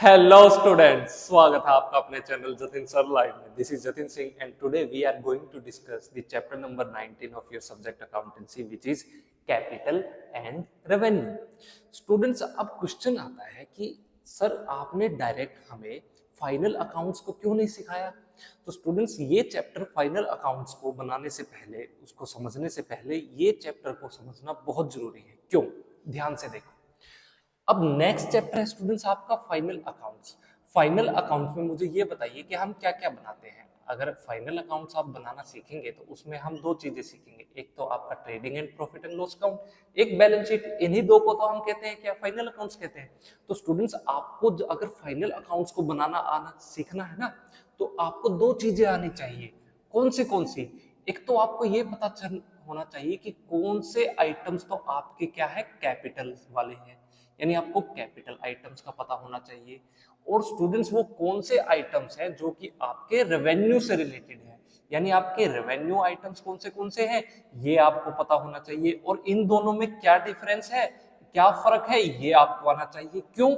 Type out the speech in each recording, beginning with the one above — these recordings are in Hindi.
हेलो स्टूडेंट्स, स्वागत है आपका अपने चैनल जतिन सर लाइव में। This is Jatin Singh and today we are going to discuss the chapter number 19 of your subject accountancy which is capital and revenue. Students, अब क्वेश्चन आता है कि सर आपने डायरेक्ट हमें फाइनल अकाउंट्स को क्यों नहीं सिखाया। तो स्टूडेंट्स, ये चैप्टर फाइनल अकाउंट्स को बनाने से पहले, उसको समझने से पहले ये चैप्टर को समझना बहुत जरूरी है। क्यों? ध्यान से देखो। अब नेक्स्ट चैप्टर है स्टूडेंट्स आपका फाइनल अकाउंट्स। फाइनल अकाउंट्स में मुझे ये बताइए कि हम क्या क्या बनाते हैं। अगर फाइनल अकाउंट्स आप बनाना सीखेंगे तो उसमें हम दो चीजें सीखेंगे, एक तो आपका trading and profit and loss account, एक बैलेंस शीट। इन्हीं दो को तो हम कहते हैं क्या, फाइनल अकाउंट्स कहते हैं। तो स्टूडेंट्स, आपको अगर फाइनल अकाउंट्स को बनाना आना सीखना है ना, तो आपको दो चीजें आनी चाहिए। कौन सी? एक तो आपको ये पता चल होना चाहिए कि कौन से आइटम्स तो आपके क्या है, कैपिटल वाले हैं, यानी आपको कैपिटल आइटम्स का पता होना चाहिए। और स्टूडेंट्स, वो कौन से आइटम्स हैं जो कि आपके रेवेन्यू से रिलेटेड है, यानी आपके रेवेन्यू आइटम्स कौन से हैं, ये आपको पता होना चाहिए। और इन दोनों में क्या डिफरेंस है, क्या फर्क है, ये आपको आना चाहिए। क्यों?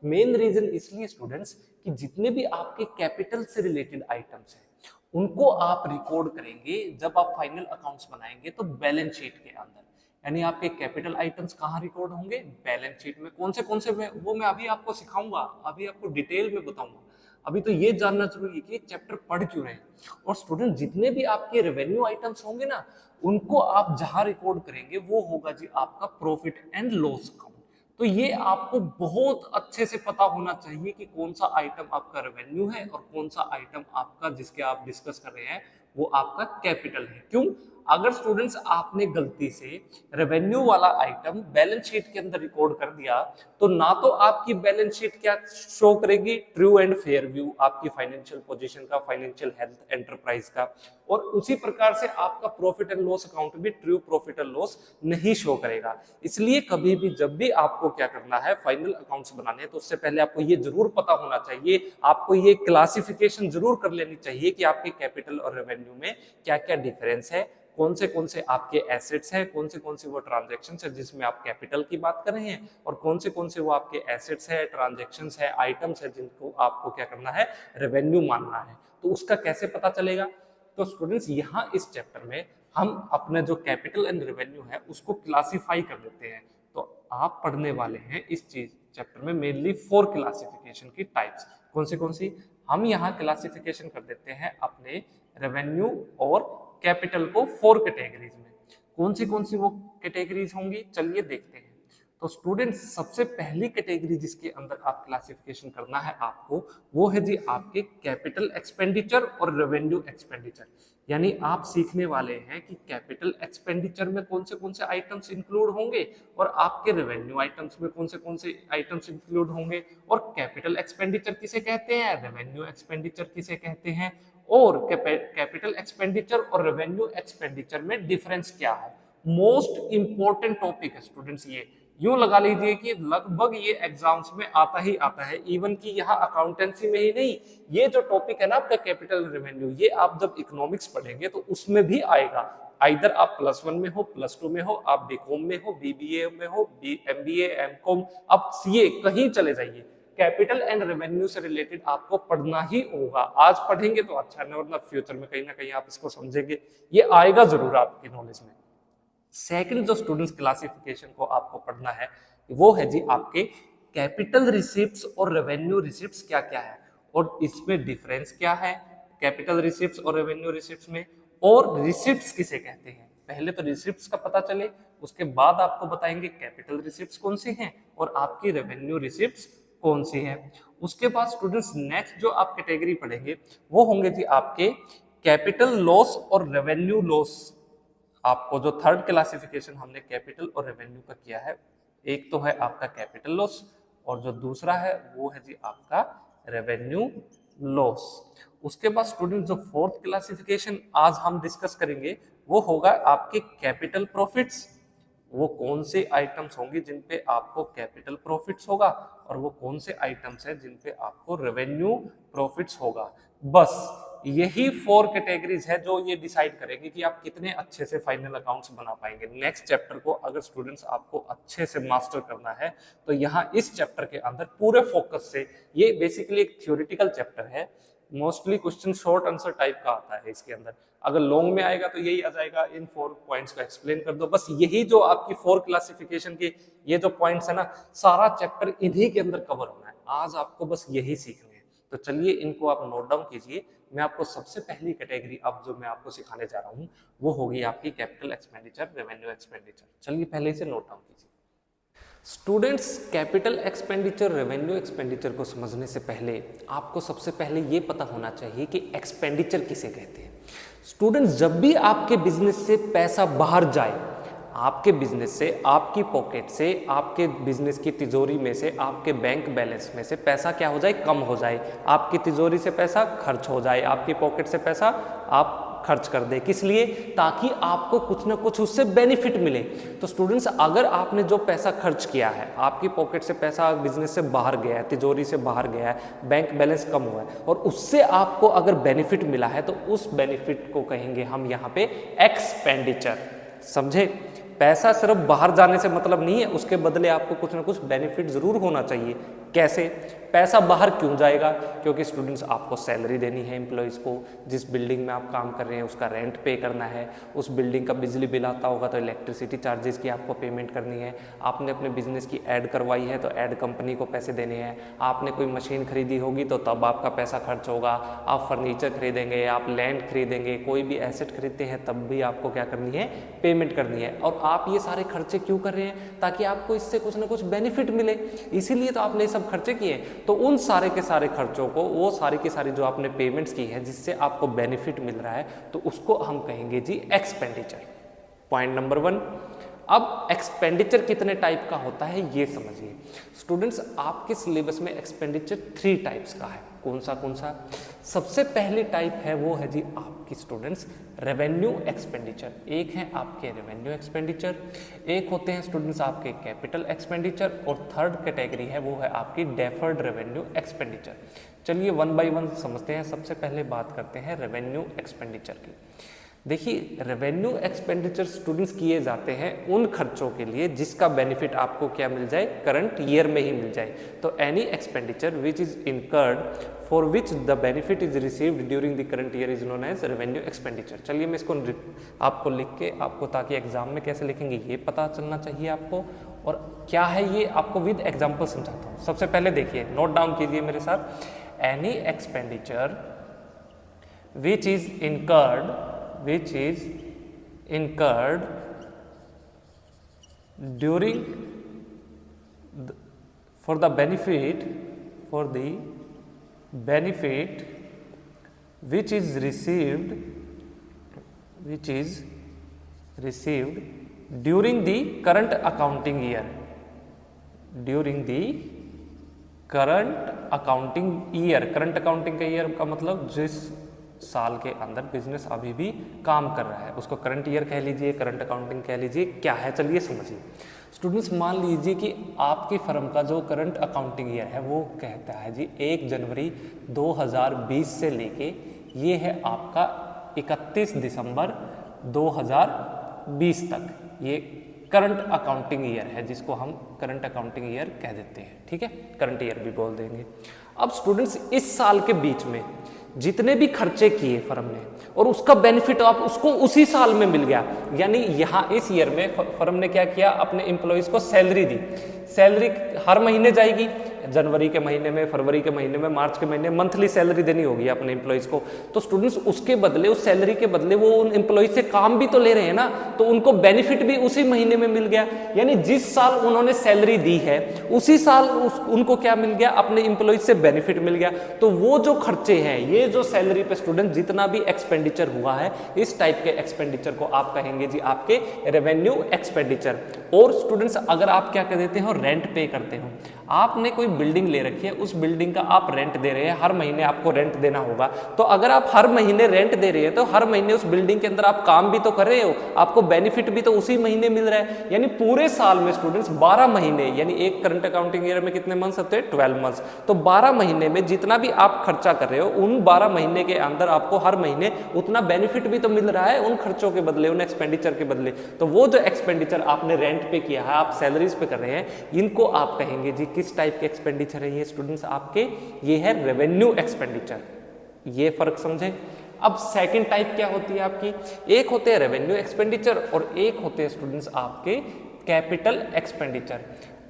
मेन रीजन इसलिए स्टूडेंट्स कि जितने भी आपके कैपिटल से रिलेटेड आइटम्स हैं उनको आप रिकॉर्ड करेंगे जब आप फाइनल अकाउंट्स बनाएंगे तो बैलेंस शीट के अंदर। यानी आपके कैपिटल आइटम्स कहाँ रिकॉर्ड होंगे, बैलेंस शीट में। कौन से वो मैं अभी आपको सिखाऊंगा, अभी आपको डिटेल में बताऊंगा। अभी तो ये जानना जरूरी है कि चैप्टर पढ़ क्यों रहे हैं। और स्टूडेंट, जितने भी आपके रेवेन्यू आइटम्स होंगे ना, उनको आप जहां रिकॉर्ड करेंगे वो होगा जी आपका प्रॉफिट एंड लॉस अकाउंट। तो ये आपको बहुत अच्छे से पता होना चाहिए कि कौन सा आइटम आपका रेवेन्यू है और कौन सा आइटम आपका जिसके आप डिस्कस कर रहे हैं वो आपका कैपिटल है। क्यों? अगर स्टूडेंट्स आपने गलती से रेवेन्यू वाला आइटम बैलेंस शीट के अंदर रिकॉर्ड कर दिया तो ना तो आपकी बैलेंस शीट क्या शो करेगी, ट्रू एंड फेयर व्यू आपकी फाइनेंशियल पोजीशन का, फाइनेंशियल हेल्थ एंटरप्राइज का, और उसी प्रकार से आपका प्रॉफिट एंड लॉस अकाउंट भी ट्रू प्रॉफिट एंड लॉस नहीं शो करेगा। इसलिए कभी भी जब भी आपको क्या करना है, फाइनल अकाउंट्स बनाने हैं, तो उससे पहले आपको ये जरूर पता होना चाहिए, आपको ये क्लासिफिकेशन जरूर कर लेनी चाहिए कि आपके कैपिटल और रेवेन्यू में क्या क्या डिफरेंस है, कौन से आपके एसेट्स हैं, कौन से वो ट्रांजैक्शंस है जिसमें आप कैपिटल की बात कर रहे हैं, और कौन से वो आपके एसेट्स है, ट्रांजैक्शंस है, आइटम्स है जिनको आपको क्या करना है, रेवेन्यू मानना है। तो उसका कैसे पता चलेगा? तो स्टूडेंट्स, यहाँ इस चैप्टर में हम अपने जो कैपिटल एंड रेवेन्यू है उसको क्लासिफाई कर देते हैं। तो आप पढ़ने वाले हैं इस चीज चैप्टर में मेनली 4 क्लासिफिकेशन की टाइप्स। कौन सी? हम यहाँ क्लासिफिकेशन कर देते हैं अपने रेवेन्यू और कैपिटल को 4 कैटेगरीज में। कौन सी वो कैटेगरीज होंगी, चलिए देखते हैं। तो स्टूडेंट्स, सबसे पहली कैटेगरी जिसके अंदर आप क्लासिफिकेशन करना है आपको, वो है जी आपके कैपिटल एक्सपेंडिचर और रेवेन्यू एक्सपेंडिचर। यानी आप सीखने वाले हैं कि कैपिटल एक्सपेंडिचर में कौन से आइटम्स इंक्लूड होंगे और आपके रेवेन्यू आइटम्स में कौन से आइटम्स इंक्लूड होंगे, और कैपिटल एक्सपेंडिचर किसे कहते हैं, रेवेन्यू एक्सपेंडिचर किसे कहते हैं, और कैपिटल एक्सपेंडिचर और रेवेन्यू एक्सपेंडिचर में डिफरेंस क्या है। मोस्ट इंपॉर्टेंट टॉपिक है स्टूडेंट्स ये। यूं लगा लीजिए कि लगभग ये एग्जाम्स में आता ही आता है, इवन कि यहाँ अकाउंटेंसी में ही नहीं, ये जो टॉपिक है ना आपका कैपिटल रेवेन्यू, ये आप जब इकोनॉमिक्स पढ़ेंगे तो उसमें भी आएगा। आइदर आप +1 में हो, +2 में हो, आप बीकॉम में हो, बीबीए में हो, एमबीए, एमकॉम, आप सीए कहीं चले जाइए, कैपिटल एंड रेवेन्यू से रिलेटेड आपको पढ़ना ही होगा। आज पढ़ेंगे तो अच्छा है, वरना फ्यूचर में कहीं ना कहीं आप इसको समझेंगे, ये आएगा जरूर आपकी नॉलेज में। सेकंड जो स्टूडेंट्स क्लासिफिकेशन को आपको पढ़ना है वो है जी आपके कैपिटल रिसिप्ट्स और रेवेन्यू रिसिप्ट्स क्या क्या है, और इसमें डिफरेंस क्या है कैपिटल रिसिप्ट्स और रेवेन्यू रिसिप्ट्स में, और रिसिप्ट्स किसे कहते हैं। पहले तो रिसिप्ट्स का पता चले, उसके बाद आपको बताएंगे कैपिटल रिसिप्ट्स कौन सी हैं और आपकी रेवेन्यू रिसिप्ट्स कौन सी है। उसके बाद स्टूडेंट्स नेक्स्ट जो आप कैटेगरी पढ़ेंगे वो होंगे जी आपके कैपिटल लॉस और रेवेन्यू लॉस। आपको जो थर्ड क्लासिफिकेशन हमने कैपिटल और रेवेन्यू का किया है, एक तो है आपका कैपिटल लॉस और जो दूसरा है वो है जी आपका रेवेन्यू लॉस। उसके बाद स्टूडेंट जो फोर्थ क्लासिफिकेशन आज हम डिस्कस करेंगे वो होगा आपके कैपिटल प्रॉफिट्स। वो कौन से आइटम्स होंगे जिन पे आपको कैपिटल प्रॉफिट्स होगा और वो कौन से आइटम्स हैं जिन पे आपको रेवेन्यू प्रॉफिट्स होगा। बस यही 4 कैटेगरीज है जो ये डिसाइड करेगी कि आप कितने अच्छे से फाइनल अकाउंट्स बना पाएंगे। नेक्स्ट चैप्टर को अगर स्टूडेंट्स आपको अच्छे से मास्टर करना है तो यहाँ इस चैप्टर के अंदर पूरे फोकस से, ये बेसिकली एक थ्योरेटिकल चैप्टर है, mostly question short answer type का आता है इसके अंदर। अगर लॉन्ग में आएगा तो यही आ जाएगा, इन 4 पॉइंट्स को एक्सप्लेन कर दो, बस यही जो आपकी 4 क्लासिफिकेशन की ये जो पॉइंट्स है ना, सारा चैप्टर इन्हीं के अंदर कवर होना है। आज आपको बस यही सीखने हैं, तो चलिए इनको आप नोट डाउन कीजिए। मैं आपको सबसे पहली कैटेगरी अब जो मैं आपको सिखाने जा रहा हूँ वो होगी आपकी कैपिटल एक्सपेंडिचर, रेवेन्यू एक्सपेंडिचर। चलिए पहले से नोट डाउन कीजिए। Students, capital expenditure, revenue expenditure को समझने से पहले आपको सबसे पहले ये पता होना चाहिए कि एक्सपेंडिचर किसे कहते हैं। स्टूडेंट्स, जब भी आपके बिजनेस से पैसा बाहर जाए, आपके बिजनेस से, आपकी पॉकेट से, आपके बिजनेस की तिजोरी में से, आपके बैंक बैलेंस में से पैसा क्या हो जाए, कम हो जाए, आपकी तिजोरी से पैसा खर्च हो जाए, आपकी पॉकेट से पैसा आप खर्च कर दे, किस लिए, ताकि आपको कुछ ना कुछ उससे बेनिफिट मिले। तो स्टूडेंट्स, अगर आपने जो पैसा खर्च किया है, आपकी पॉकेट से पैसा बिजनेस से बाहर गया है, तिजोरी से बाहर गया है, बैंक बैलेंस कम हुआ है और उससे आपको अगर बेनिफिट मिला है तो उस बेनिफिट को कहेंगे हम यहाँ पे एक्सपेंडिचर। समझे? पैसा सिर्फ बाहर जाने से मतलब नहीं है, उसके बदले आपको कुछ ना कुछ बेनिफिट जरूर होना चाहिए। कैसे? पैसा बाहर क्यों जाएगा? क्योंकि स्टूडेंट्स आपको सैलरी देनी है एम्प्लॉयज़ को, जिस बिल्डिंग में आप काम कर रहे हैं उसका रेंट पे करना है, उस बिल्डिंग का बिजली बिल आता होगा तो इलेक्ट्रिसिटी चार्जेस की आपको पेमेंट करनी है, आपने अपने बिजनेस की ऐड करवाई है तो ऐड कंपनी को पैसे देने हैं, आपने कोई मशीन खरीदी होगी तो तब आपका पैसा खर्च होगा, आप फर्नीचर खरीदेंगे, आप लैंड खरीदेंगे, कोई भी एसेट खरीदते हैं तब भी आपको क्या करनी है, पेमेंट करनी है। और आप ये सारे खर्चे क्यों कर रहे हैं? ताकि आपको इससे कुछ ना कुछ बेनिफिट मिले, इसीलिए तो आपने सब खर्चे किए। तो उन सारे के सारे खर्चों को, वो सारी की सारी जो आपने पेमेंट्स की है जिससे आपको बेनिफिट मिल रहा है, तो उसको हम कहेंगे जी एक्सपेंडिचर। Point number 1। अब एक्सपेंडिचर कितने टाइप का होता है ये समझिए। स्टूडेंट्स, आपके सिलेबस में एक्सपेंडिचर 3 टाइप्स का है। कौन सा? सबसे पहली टाइप है वो है जी आपकी स्टूडेंट्स रेवेन्यू एक्सपेंडिचर। एक है आपके रेवेन्यू एक्सपेंडिचर, एक होते हैं स्टूडेंट्स आपके कैपिटल एक्सपेंडिचर, और थर्ड कैटेगरी है वो है आपकी डेफर्ड रेवेन्यू एक्सपेंडिचर। चलिए 1 बाय 1 समझते हैं। सबसे पहले बात करते हैं रेवेन्यू एक्सपेंडिचर की। देखिए, रेवेन्यू एक्सपेंडिचर स्टूडेंट्स किए जाते हैं उन खर्चों के लिए जिसका बेनिफिट आपको क्या मिल जाए, करंट ईयर में ही मिल जाए। तो any expenditure which is incurred for which the benefit is received during the current year is known as revenue expenditure. चलिए मैं इसको आपको लिख के, आपको ताकि एग्जाम में कैसे लिखेंगे ये पता चलना चाहिए आपको, और क्या है ये आपको विद एग्जाम्पल समझाता हूँ। सबसे पहले देखिए, नोट डाउन कीजिए मेरे साथ। Any expenditure which is incurred during for the benefit which is received during the current accounting year, current accounting का ईयर का मतलब जिस साल के अंदर बिजनेस अभी भी काम कर रहा है उसको करंट ईयर कह लीजिए, करंट अकाउंटिंग कह लीजिए, क्या है चलिए समझिए। स्टूडेंट्स, मान लीजिए कि आपकी फर्म का जो करंट अकाउंटिंग ईयर है वो कहता है जी 1 जनवरी 2020 से लेके ये है आपका 31 दिसंबर 2020 तक, ये करंट अकाउंटिंग ईयर है जिसको हम करंट अकाउंटिंग ईयर कह देते हैं। ठीक है, करंट ईयर भी बोल देंगे। अब स्टूडेंट्स, इस साल के बीच में जितने भी खर्चे किए फर्म ने और उसका बेनिफिट आप उसको उसी साल में मिल गया, यानी यहाँ इस ईयर में फर्म ने क्या किया, अपने एम्प्लॉइज को सैलरी दी। सैलरी हर महीने जाएगी, जनवरी के महीने में, फरवरी के महीने में, मार्च के महीने में मंथली सैलरी देनी होगी अपने एम्प्लॉइज को। तो स्टूडेंट्स, उसके बदले, उस सैलरी के बदले वो उन एम्प्लॉइज से काम भी तो ले रहे हैं ना, तो उनको बेनिफिट भी उसी महीने में मिल गया। यानी जिस साल उन्होंने सैलरी दी है उसी साल उनको क्या मिल गया, अपने एम्प्लॉइज से बेनिफिट मिल गया। तो वो जो खर्चे हैं, ये जो सैलरी पे स्टूडेंट जितना भी एक्सपेंडिचर हुआ है, इस टाइप के एक्सपेंडिचर को आप कहेंगे जी आपके रेवेन्यू एक्सपेंडिचर। और स्टूडेंट्स, अगर आप क्या कर देते हो, रेंट पे करते हो, आपने कोई कोई बिल्डिंग ले रखी है, उस बिल्डिंग का आप रेंट दे रहे हैं, हर महीने आपको रेंट देना होगा। तो अगर आप हर महीने रेंट दे रहे हैं तो हर महीने उस बिल्डिंग के अंदर आप काम भी तो कर रहे हो, आपको बेनिफिट भी तो उसी महीने मिल रहा है। यानी पूरे साल में स्टूडेंट्स 12 महीने, यानी एक करंट अकाउंटिंग ईयर में कितने मंथ्स होते हैं, 12 मंथ्स। तो 12 महीने में जितना भी आप खर्चा कर रहे हो, उन 12 महीने के अंदर आपको हर महीने उतना बेनिफिट भी तो मिल रहा है उन खर्चों के बदले, उन एक्सपेंडिचर के बदले। तो वो जो एक्सपेंडिचर आपने रेंट पे किया है, आप सैलरीज पे कर रहे हैं, इनको आप कहेंगे जी किस टाइप के एक्सपेंडिचर है ये स्टूडेंट्स आपके, ये है रेवेन्यू एक्सपेंडिचर। ये फर्क समझे। अब सेकंड टाइप क्या होती है आपकी, एक होते हैं रेवेन्यू एक्सपेंडिचर और एक होते हैं स्टूडेंट्स आपके कैपिटल एक्सपेंडिचर।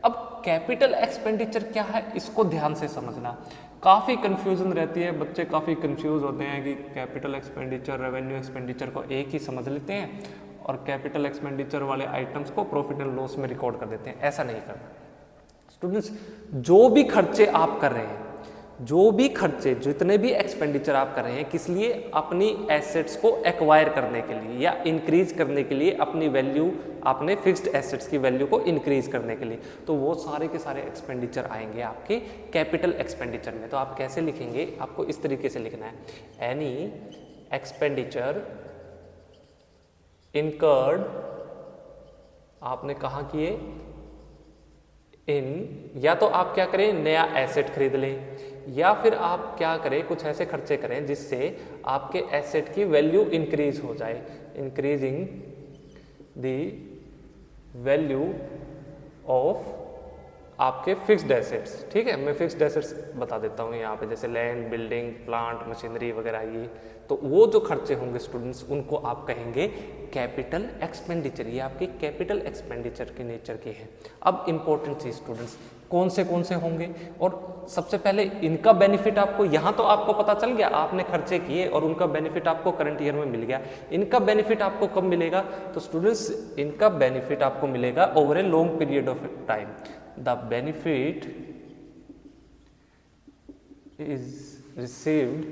अब कैपिटल एक्सपेंडिचर क्या है, इसको ध्यान से समझना। काफ़ी कंफ्यूजन रहती है, बच्चे काफ़ी कंफ्यूज होते हैं कि कैपिटल एक्सपेंडिचर रेवेन्यू एक्सपेंडिचर को एक ही समझ लेते हैं और कैपिटल एक्सपेंडिचर वाले आइटम्स को प्रॉफिट एंड लॉस में रिकॉर्ड कर देते हैं। ऐसा नहीं करना स्टूडेंट्स। जो भी खर्चे आप कर रहे हैं, जो भी खर्चे, जितने भी एक्सपेंडिचर आप कर रहे हैं, किस लिए, अपनी एसेट्स को एक्वायर करने के लिए या इंक्रीज करने के लिए, अपनी वैल्यू, आपने फिक्स्ड एसेट्स की वैल्यू को इंक्रीज करने के लिए, तो वो सारे के सारे एक्सपेंडिचर आएंगे आपके कैपिटल एक्सपेंडिचर में। तो आप कैसे लिखेंगे, आपको इस तरीके से लिखना है, एनी एक्सपेंडिचर इनकर्ड, आपने कहाँ किए, इन, या तो आप क्या करें, नया एसेट खरीद लें, या फिर आप क्या करें, कुछ ऐसे खर्चे करें जिससे आपके एसेट की वैल्यू इंक्रीज हो जाए, इंक्रीजिंग द वैल्यू ऑफ आपके फिक्स्ड एसेट्स। ठीक है, मैं फिक्स्ड एसेट्स बता देता हूँ यहाँ पे, जैसे लैंड, बिल्डिंग, प्लांट, मशीनरी वगैरह। ये तो वो जो खर्चे होंगे स्टूडेंट्स, उनको आप कहेंगे कैपिटल एक्सपेंडिचर। ये आपकी कैपिटल एक्सपेंडिचर के नेचर की है। अब इंपॉर्टेंट चीज स्टूडेंट्स, कौन से होंगे, और सबसे पहले इनका बेनिफिट आपको, यहाँ तो आपको पता चल गया, आपने खर्चे किए और उनका बेनिफिट आपको करंट ईयर में मिल गया। इनका बेनिफिट आपको कब मिलेगा, तो स्टूडेंट्स इनका बेनिफिट आपको मिलेगा over a long period of time. The benefit is received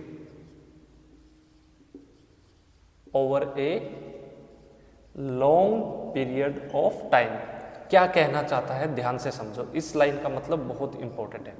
over a long period of time. क्या कहना चाहता है, ध्यान से समझो, इस लाइन का मतलब बहुत इंपॉर्टेंट है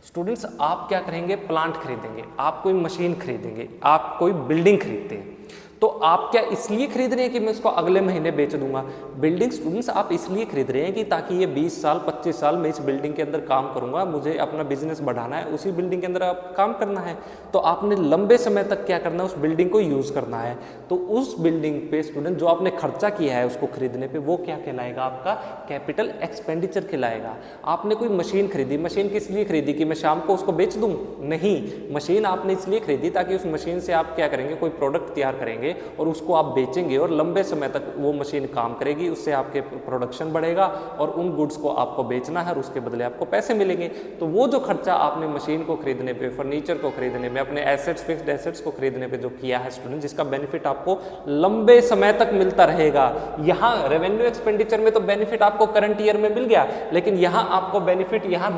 स्टूडेंट्स। आप क्या करेंगे, प्लांट खरीदेंगे, आप कोई मशीन खरीदेंगे, आप कोई बिल्डिंग खरीदते हैं, तो आप क्या इसलिए खरीद रहे हैं कि मैं उसको अगले महीने बेच दूंगा। बिल्डिंग स्टूडेंट्स आप इसलिए खरीद रहे हैं कि ताकि ये 20 साल 25 साल मैं इस बिल्डिंग के अंदर काम करूंगा, मुझे अपना बिजनेस बढ़ाना है, उसी बिल्डिंग के अंदर आप काम करना है। तो आपने लंबे समय तक क्या करना है, उस बिल्डिंग को यूज करना है। तो उस बिल्डिंग पे स्टूडेंट जो आपने खर्चा किया है उसको खरीदने पे, वो क्या कहलाएगा, आपका कैपिटल एक्सपेंडिचर कहलाएगा। आपने कोई मशीन खरीदी, मशीन किस लिए खरीदी कि मैं शाम को उसको बेच दूं, नहीं, मशीन आपने इसलिए खरीदी ताकि उस मशीन से आप क्या करेंगे, कोई प्रोडक्ट तैयार करेंगे और उसको आप बेचेंगे और लंबे समय तक वो मशीन काम करेगी, उससे आपके प्रोडक्शन बढ़ेगा और उन गुड्स को आपको बेचना है और उसके बदले आपको पैसे मिलेंगे। तो वो जो खर्चा आपने मशीन को खरीदने पे, फर्नीचर को खरीदने में, अपने एसेट्स, फिक्स्ड एसेट्स को खरीदने पे जो किया है स्टूडेंट, जिसका बेनिफिट आपको लंबे समय तक मिलता रहेगा। यहाँ रेवेन्यू एक्सपेंडिचर में तो बेनिफिट आपको करंट ईयर में मिल गया, लेकिन यहाँ आपको बेनिफिट, यहाँ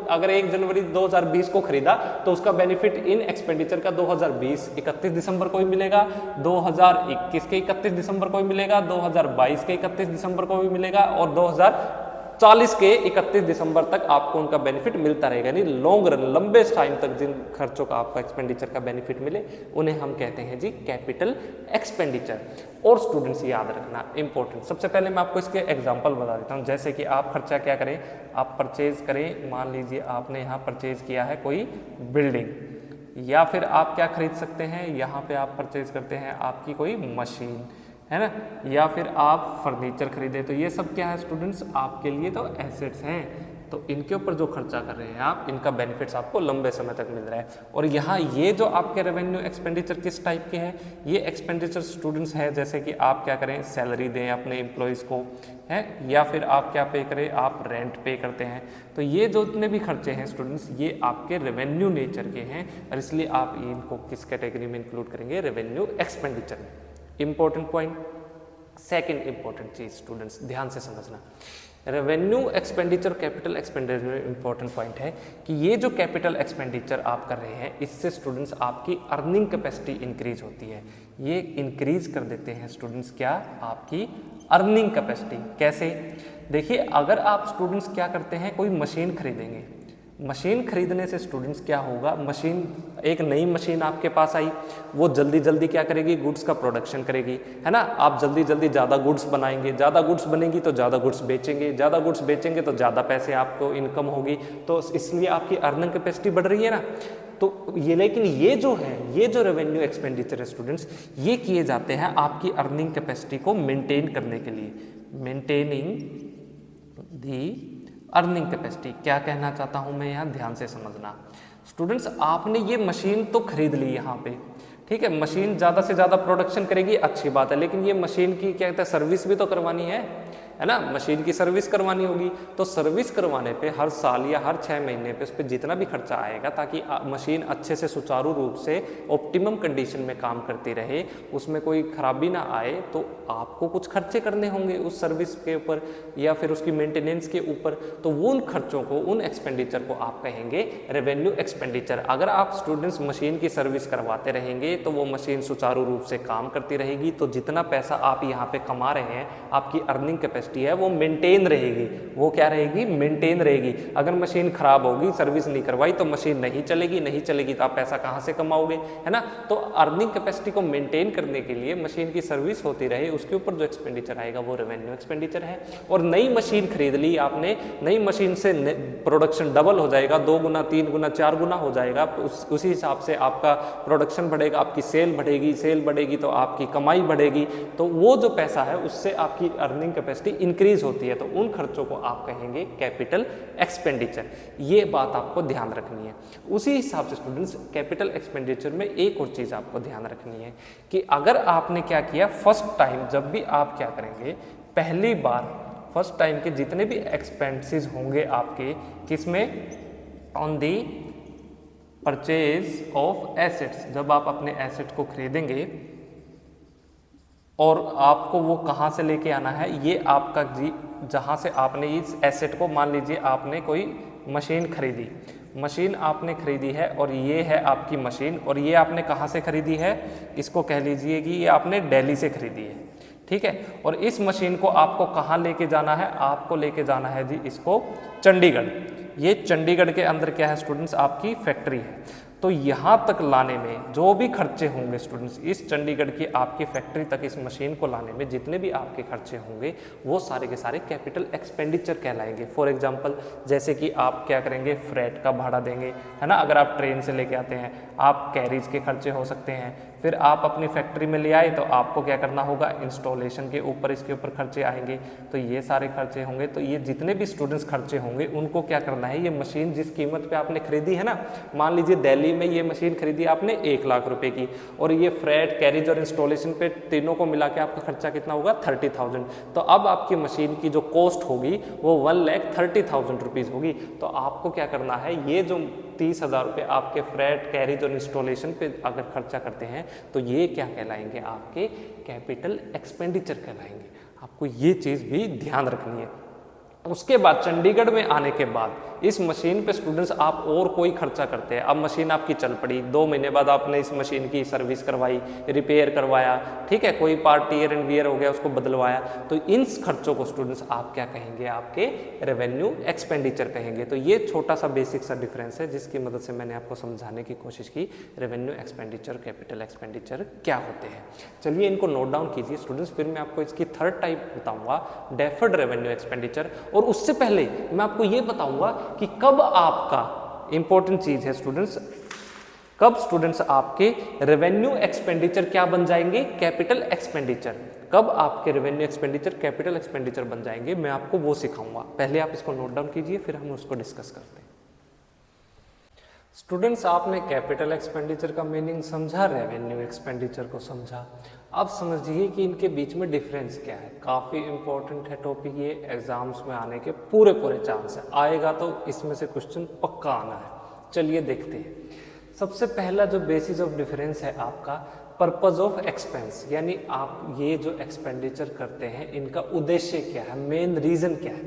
अगर 1 जनवरी 2020 को खरीदा तो उसका बेनिफिट इन एक्सपेंडिचर का 2020 31 दिसंबर को ही मिलेगा, 2021 के 31 दिसंबर को भी मिलेगा, 2022 के 31 दिसंबर को भी मिलेगा और 2040 के 31 दिसंबर तक आपको उनका बेनिफिट मिलता रहेगा। यानी लॉन्ग रन, लंबे टाइम तक जिन खर्चों का आपका एक्सपेंडिचर का बेनिफिट मिले, उन्हें हम कहते हैं जी कैपिटल एक्सपेंडिचर। और स्टूडेंट्स याद रखना इंपॉर्टेंट, सबसे पहले मैं आपको इसके एग्जांपल बता देता हूं। जैसे कि आप खर्चा क्या करें, आप परचेज करें, मान लीजिए आपने यहाँ परचेज किया है कोई बिल्डिंग, या फिर आप क्या खरीद सकते हैं, यहाँ पे आप परचेज करते हैं आपकी कोई मशीन, है ना, या फिर आप फर्नीचर खरीदे। तो ये सब क्या है स्टूडेंट्स, आपके लिए तो एसेट्स हैं। तो इनके ऊपर जो खर्चा कर रहे हैं आप, इनका बेनिफिट्स आपको लंबे समय तक मिल रहा है। और यहाँ ये जो आपके रेवेन्यू एक्सपेंडिचर किस टाइप के हैं, ये एक्सपेंडिचर स्टूडेंट्स है जैसे कि आप क्या करें, सैलरी दें अपने एम्प्लॉयज़ को, है, या फिर आप क्या पे करें, आप रेंट पे करते हैं। तो ये जो इतने भी खर्चे हैं स्टूडेंट्स, ये आपके रेवेन्यू नेचर के हैं और इसलिए आप इनको किस कैटेगरी में इंक्लूड करेंगे, रेवेन्यू एक्सपेंडिचर में। Important point. सेकेंड इंपॉर्टेंट चीज स्टूडेंट्स ध्यान से समझना, रेवेन्यू एक्सपेंडिचर, कैपिटल एक्सपेंडिचर में इंपॉर्टेंट पॉइंट है कि ये जो कैपिटल एक्सपेंडिचर आप कर रहे हैं, इससे स्टूडेंट्स आपकी अर्निंग कैपेसिटी इंक्रीज होती है। ये इंक्रीज कर देते हैं स्टूडेंट्स क्या, आपकी अर्निंग कैपेसिटी। कैसे, देखिए अगर आप स्टूडेंट्स क्या करते हैं, कोई मशीन खरीदेंगे, मशीन खरीदने से स्टूडेंट्स क्या होगा, मशीन, एक नई मशीन आपके पास आई, वो जल्दी जल्दी क्या करेगी, गुड्स का प्रोडक्शन करेगी, है ना। आप जल्दी जल्दी ज़्यादा गुड्स बनाएंगे, ज़्यादा गुड्स बनेगी तो ज़्यादा गुड्स बेचेंगे, ज़्यादा गुड्स बेचेंगे तो ज़्यादा पैसे आपको इनकम होगी, तो इसलिए आपकी अर्निंग कैपेसिटी बढ़ रही है ना। तो ये, लेकिन ये जो है, ये जो रेवेन्यू एक्सपेंडिचर है स्टूडेंट्स, ये किए जाते हैं आपकी अर्निंग कैपेसिटी को मेंटेन करने के लिए, मेंटेनिंग दी अर्निंग कैपेसिटी। क्या कहना चाहता हूं मैं, यहाँ ध्यान से समझना स्टूडेंट्स। आपने ये मशीन तो खरीद ली यहाँ पे, ठीक है, मशीन ज़्यादा से ज़्यादा प्रोडक्शन करेगी, अच्छी बात है, लेकिन ये मशीन की क्या कहते हैं, सर्विस भी तो करवानी है ना, मशीन की सर्विस करवानी होगी। तो सर्विस करवाने पे हर साल या हर 6 महीने पे उस पर जितना भी खर्चा आएगा, ताकि मशीन अच्छे से सुचारू रूप से ऑप्टिमम कंडीशन में काम करती रहे, उसमें कोई खराबी ना आए, तो आपको कुछ खर्चे करने होंगे उस सर्विस के ऊपर या फिर उसकी मेंटेनेंस के ऊपर। तो वो उन खर्चों को, उन एक्सपेंडिचर को आप कहेंगे रेवेन्यू एक्सपेंडिचर। अगर आप स्टूडेंट्स मशीन की सर्विस करवाते रहेंगे तो वो मशीन सुचारू रूप से काम करती रहेगी, तो जितना पैसा आप यहाँ पे कमा रहे हैं, आपकी अर्निंग कैपेसिटी है वो मेंटेन रहेगी। वो क्या रहेगी, मेंटेन रहेगी। अगर मशीन खराब होगी, सर्विस नहीं करवाई, तो मशीन नहीं चलेगी, नहीं चलेगी तो आप पैसा कहाँ से कमाओगे, है ना। तो अर्निंग कैपेसिटी को मेंटेन करने के लिए मशीन की सर्विस होती रहे, उसके ऊपर जो एक्सपेंडिचर आएगा वो रेवेन्यू एक्सपेंडिचर है। और नई मशीन खरीद ली आपने, नई मशीन से प्रोडक्शन डबल हो जाएगा, 2 गुना 3 गुना 4 गुना हो जाएगा, उसी हिसाब से आपका प्रोडक्शन बढ़ेगा, आपकी सेल बढ़ेगी, सेल बढ़ेगी तो आपकी कमाई बढ़ेगी, तो वो जो पैसा है उससे आपकी अर्निंग कैपेसिटी इंक्रीज होती है। तो उन खर्चों को आप कहेंगे कैपिटल एक्सपेंडिचर। ये बात आपको ध्यान रखनी है। उसी हिसाब से स्टूडेंट्स कैपिटल एक्सपेंडिचर में एक और चीज आपको ध्यान रखनी है कि अगर आपने क्या किया, फर्स्ट टाइम जब भी आप क्या करेंगे, पहली बार फर्स्ट टाइम के जितने भी एक्सपेंसेस होंगे आपके, किसमें, on the purchase of assets, जब आप अपने एसेट को खरीदेंगे और आपको वो कहाँ से लेके आना है, ये आपका जहाँ से आपने इस एसेट को, मान लीजिए आपने कोई मशीन खरीदी, मशीन आपने खरीदी है और ये है आपकी मशीन, और ये आपने कहाँ से खरीदी है, इसको कह लीजिए कि ये आपने दिल्ली से खरीदी है, ठीक है। और इस मशीन को आपको कहाँ लेके जाना है, आपको लेके जाना है जी इसको चंडीगढ़। ये चंडीगढ़ के अंदर क्या है स्टूडेंट्स, आपकी फैक्ट्री है। तो यहाँ तक लाने में जो भी खर्चे होंगे स्टूडेंट्स, इस चंडीगढ़ की आपकी फैक्ट्री तक इस मशीन को लाने में जितने भी आपके खर्चे होंगे, वो सारे के सारे कैपिटल एक्सपेंडिचर कहलाएंगे। फॉर एग्जांपल, जैसे कि आप क्या करेंगे, फ्रेट का भाड़ा देंगे, है ना, अगर आप ट्रेन से लेके आते हैं, आप कैरीज के खर्चे हो सकते हैं, फिर आप अपनी फैक्ट्री में ले आए तो आपको क्या करना होगा, इंस्टॉलेशन के ऊपर, इसके ऊपर खर्चे आएंगे, तो ये सारे खर्चे होंगे। तो ये जितने भी स्टूडेंट्स खर्चे होंगे उनको क्या करना है, ये मशीन जिस कीमत पे आपने खरीदी है ना, मान लीजिए दिल्ली में ये मशीन खरीदी आपने 1 लाख रुपए की, और ये फ्रेट, कैरिज और इंस्टॉलेशन पे तीनों को मिला के आपका खर्चा कितना होगा, 30,000। तो अब आपकी मशीन की जो कॉस्ट होगी वो 1,30,000 रुपीज़ होगी। तो आपको क्या करना है, ये जो 30,000 रुपये आपके फ्रेट, कैरिज और इंस्टॉलेशन पे अगर खर्चा करते हैं, तो ये क्या कहलाएंगे, आपके कैपिटल एक्सपेंडिचर कहलाएंगे। आपको ये चीज़ भी ध्यान रखनी है। उसके बाद चंडीगढ़ में आने के बाद इस मशीन पे स्टूडेंट्स आप और कोई खर्चा करते हैं। अब मशीन आपकी चल पड़ी, 2 महीने बाद आपने इस मशीन की सर्विस करवाई, रिपेयर करवाया, ठीक है, कोई पार्ट टियर एंड वियर हो गया उसको बदलवाया, तो इन खर्चों को स्टूडेंट्स आप क्या कहेंगे, आपके रेवेन्यू एक्सपेंडिचर कहेंगे। तो ये छोटा सा बेसिक सा डिफरेंस है जिसकी मदद से मैंने आपको समझाने की कोशिश की रेवेन्यू एक्सपेंडिचर, कैपिटल एक्सपेंडिचर क्या होते हैं। चलिए इनको नोट डाउन कीजिए स्टूडेंट्स, फिर मैं आपको इसकी थर्ड टाइप बताऊंगा, डेफर्ड रेवेन्यू एक्सपेंडिचर। और उससे पहले मैं आपको ये बताऊंगा कि कब आपका, इंपॉर्टेंट चीज है स्टूडेंट्स, कब स्टूडेंट्स आपके रेवेन्यू एक्सपेंडिचर क्या बन जाएंगे, कैपिटल एक्सपेंडिचर। कब आपके रेवेन्यू एक्सपेंडिचर कैपिटल एक्सपेंडिचर बन जाएंगे, मैं आपको वो सिखाऊंगा। पहले आप इसको नोट डाउन कीजिए, फिर हम उसको डिस्कस करते हैं। स्टूडेंट्स, आपने कैपिटल एक्सपेंडिचर का मीनिंग समझा, रेवेन्यू एक्सपेंडिचर को समझा। अब समझिए कि इनके बीच में डिफरेंस क्या है। काफ़ी इंपॉर्टेंट है टॉपिक ये, एग्जाम्स में आने के पूरे चांस है, आएगा तो इसमें से क्वेश्चन पक्का आना है। चलिए देखते हैं। सबसे पहला जो बेसिस ऑफ डिफरेंस है आपका, पर्पज ऑफ एक्सपेंस, यानी आप ये जो एक्सपेंडिचर करते हैं इनका उद्देश्य क्या है, मेन रीजन क्या है।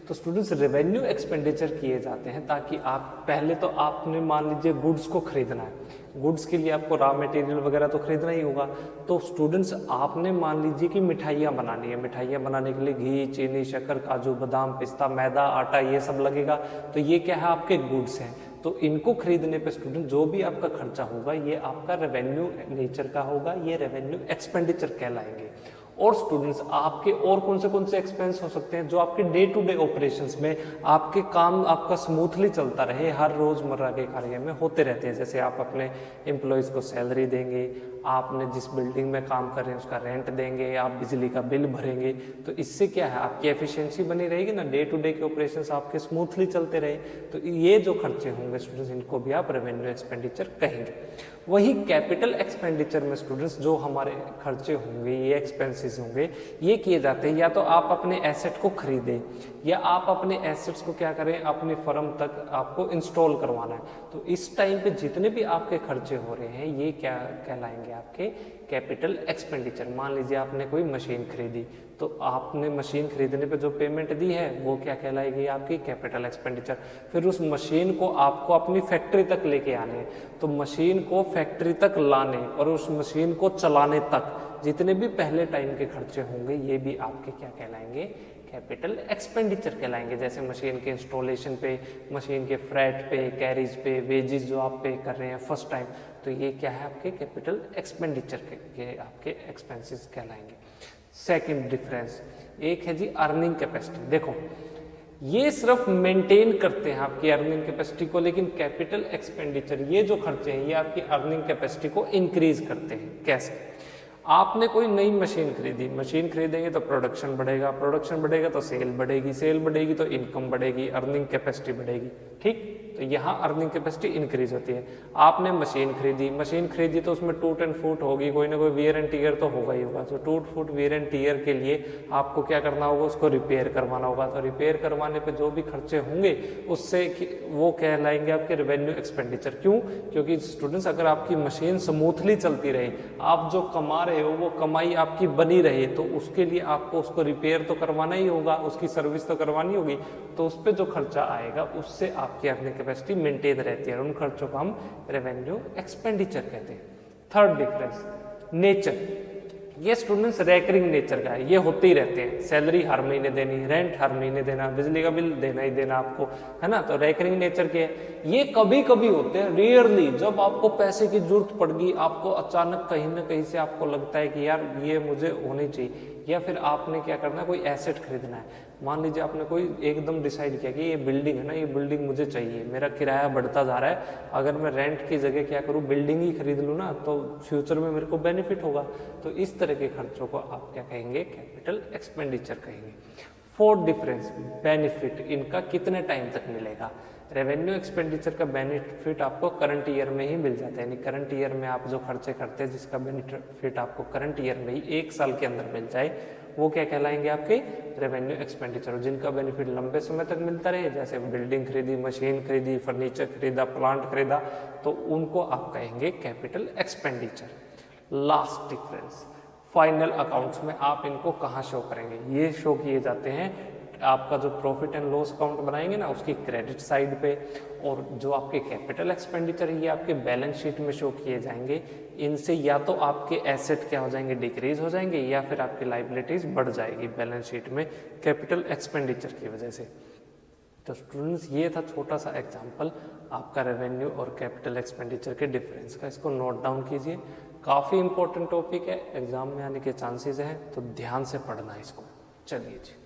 तो स्टूडेंट्स, रेवेन्यू एक्सपेंडिचर किए जाते हैं ताकि आप, पहले तो आपने मान लीजिए गुड्स को खरीदना है, गुड्स के लिए आपको रॉ मटेरियल वगैरह तो खरीदना ही होगा। तो स्टूडेंट्स आपने मान लीजिए कि मिठाइयाँ बनानी है, मिठाइयाँ बनाने के लिए घी, चीनी, शक्कर, काजू, बादाम, पिस्ता, मैदा, आटा ये सब लगेगा। तो ये क्या है, आपके गुड्स हैं। तो इनको खरीदने पे स्टूडेंट जो भी आपका खर्चा होगा ये आपका रेवेन्यू नेचर का होगा, ये रेवेन्यू एक्सपेंडिचर कहलाएंगे। और स्टूडेंट्स आपके और कौन से एक्सपेंस हो सकते हैं जो आपके डे टू डे ऑपरेशंस में आपके काम आपका स्मूथली चलता रहे, हर रोजमर्रा के कार्य में होते रहते हैं। जैसे आप अपने एम्प्लॉयज़ को सैलरी देंगे, आपने जिस बिल्डिंग में काम कर रहे हैं उसका रेंट देंगे, आप बिजली का बिल भरेंगे। तो इससे क्या है, आपकी एफिशिएंसी बनी रहेगी ना, डे टू डे के ऑपरेशंस आपके स्मूथली चलते रहे। तो ये जो खर्चे होंगे स्टूडेंट्स, इनको भी आप रेवेन्यू एक्सपेंडिचर कहेंगे। वही कैपिटल एक्सपेंडिचर में स्टूडेंट्स जो हमारे खर्चे होंगे, ये एक्सपेंसेस होंगे, ये किए जाते हैं या तो आप अपने एसेट को खरीदें या आप अपने एसेट्स को क्या करें, अपनी फर्म तक आपको इंस्टॉल करवाना है। तो इस टाइम पे जितने भी आपके खर्चे हो रहे हैं ये क्या कहलाएंगे, आपके कैपिटल एक्सपेंडिचर। मान लीजिए आपने कोई मशीन खरीदी, तो आपने मशीन खरीदने पे जो पेमेंट दी है वो क्या कहलाएगी, आपकी कैपिटल एक्सपेंडिचर। फिर उस मशीन को आपको अपनी फैक्ट्री तक लेके आने, तो मशीन को फैक्ट्री तक लाने और उस मशीन को चलाने तक जितने भी पहले टाइम के खर्चे होंगे ये भी आपके क्या कहलाएंगे, कैपिटल एक्सपेंडिचर कहलाएंगे। जैसे मशीन के इंस्टॉलेशन पे, मशीन के फ्रैट पे, कैरिज पे, वेजेस जो आप पे कर रहे हैं फर्स्ट टाइम, तो ये क्या है, आपके कैपिटल एक्सपेंडिचर के आपके एक्सपेंसेस कहलाएंगे। सेकंड डिफरेंस एक है जी अर्निंग कैपेसिटी। देखो ये सिर्फ मेंटेन करते हैं आपकी अर्निंग कैपेसिटी को, लेकिन कैपिटल एक्सपेंडिचर ये जो खर्चे हैं ये आपकी अर्निंग कैपेसिटी को इंक्रीज करते हैं। कैसे, आपने कोई नई मशीन खरीदी, मशीन खरीदेंगे तो प्रोडक्शन बढ़ेगा, प्रोडक्शन बढ़ेगा तो सेल बढ़ेगी, सेल बढ़ेगी तो इनकम बढ़ेगी, अर्निंग कैपेसिटी बढ़ेगी। ठीक, तो यहाँ अर्निंग कैपेसिटी इंक्रीज होती है। आपने मशीन खरीदी तो उसमें टूट एंड फूट होगी, कोई ना कोई वियर एंड टीयर तो होगा ही होगा। तो टूट फूट वियर एंड टीयर के लिए आपको क्या करना होगा, उसको रिपेयर करवाना होगा। तो रिपेयर करवाने पे जो भी खर्चे होंगे उससे वो कहलाएंगे आपके रेवेन्यू एक्सपेंडिचर। क्यों, क्योंकि स्टूडेंट्स अगर आपकी मशीन स्मूथली चलती रहे, आप जो कमा रहे हो वो कमाई आपकी बनी रहे, तो उसके लिए आपको उसको रिपेयर तो करवाना ही होगा, उसकी सर्विस तो करवानी होगी। तो उस पर जो खर्चा आएगा उससे आपकी अर्निंग कैपेसिटी मेंटेन रहती है, और उन खर्चों को हम रेवेन्यू एक्सपेंडिचर कहते हैं। थर्ड डिफरेंस नेचर, ये स्टूडेंट्स रेकरिंग नेचर का है, ये होते ही रहते हैं। सैलरी हर महीने देनी, रेंट हर महीने देना, बिजली का बिल देना ही देना आपको, है ना। तो रेकरिंग नेचर के है। ये कभी कभी होते हैं, रेयरली, जब आपको पैसे की जरूरत पड़ गई, आपको अचानक कहीं ना कहीं से आपको लगता है कि यार ये मुझे होनी चाहिए, या फिर आपने क्या करना है, कोई एसेट खरीदना है। मान लीजिए आपने कोई एकदम डिसाइड किया कि ये बिल्डिंग है ना, ये बिल्डिंग मुझे चाहिए, मेरा किराया बढ़ता जा रहा है, अगर मैं रेंट की जगह क्या करूँ, बिल्डिंग ही खरीद लूँ ना, तो फ्यूचर में मेरे को बेनिफिट होगा। तो इस तरह के खर्चों को आप क्या कहेंगे, कैपिटल एक्सपेंडिचर कहेंगे। फोर्थ डिफरेंस बेनिफिट, इनका कितने टाइम तक मिलेगा। रेवेन्यू एक्सपेंडिचर का बेनिफिट आपको करंट ईयर में ही मिल जाता है, यानी करंट ईयर में आप जो खर्चे करते हैं जिसका बेनिफिट आपको करंट ईयर में ही 1 साल के अंदर मिल जाए, वो क्या कहलाएंगे, आपके रेवेन्यू एक्सपेंडिचर। जिनका बेनिफिट लंबे समय तक मिलता रहे, जैसे बिल्डिंग खरीदी, मशीन खरीदी, फर्नीचर खरीदा, प्लांट खरीदा, तो उनको आप कहेंगे capital expenditure. Last difference, final accounts में आप इनको कहाँ शो करेंगे, ये शो किए जाते हैं आपका जो प्रॉफिट एंड लॉस अकाउंट बनाएंगे ना, उसकी क्रेडिट साइड पे, और जो आपके कैपिटल एक्सपेंडिचर है ये आपके बैलेंस शीट में शो किए जाएंगे। इनसे या तो आपके एसेट क्या हो जाएंगे, डिक्रीज हो जाएंगे, या फिर आपकी लाइबिलिटीज बढ़ जाएगी बैलेंस शीट में कैपिटल एक्सपेंडिचर की वजह से। तो स्टूडेंट्स ये था छोटा सा एग्जाम्पल आपका रेवेन्यू और कैपिटल एक्सपेंडिचर के डिफरेंस का, इसको नोट डाउन कीजिए। काफ़ी इंपॉर्टेंट टॉपिक है, एग्जाम में आने के चांसेस हैं, तो ध्यान से पढ़ना है इसको। चलिए जी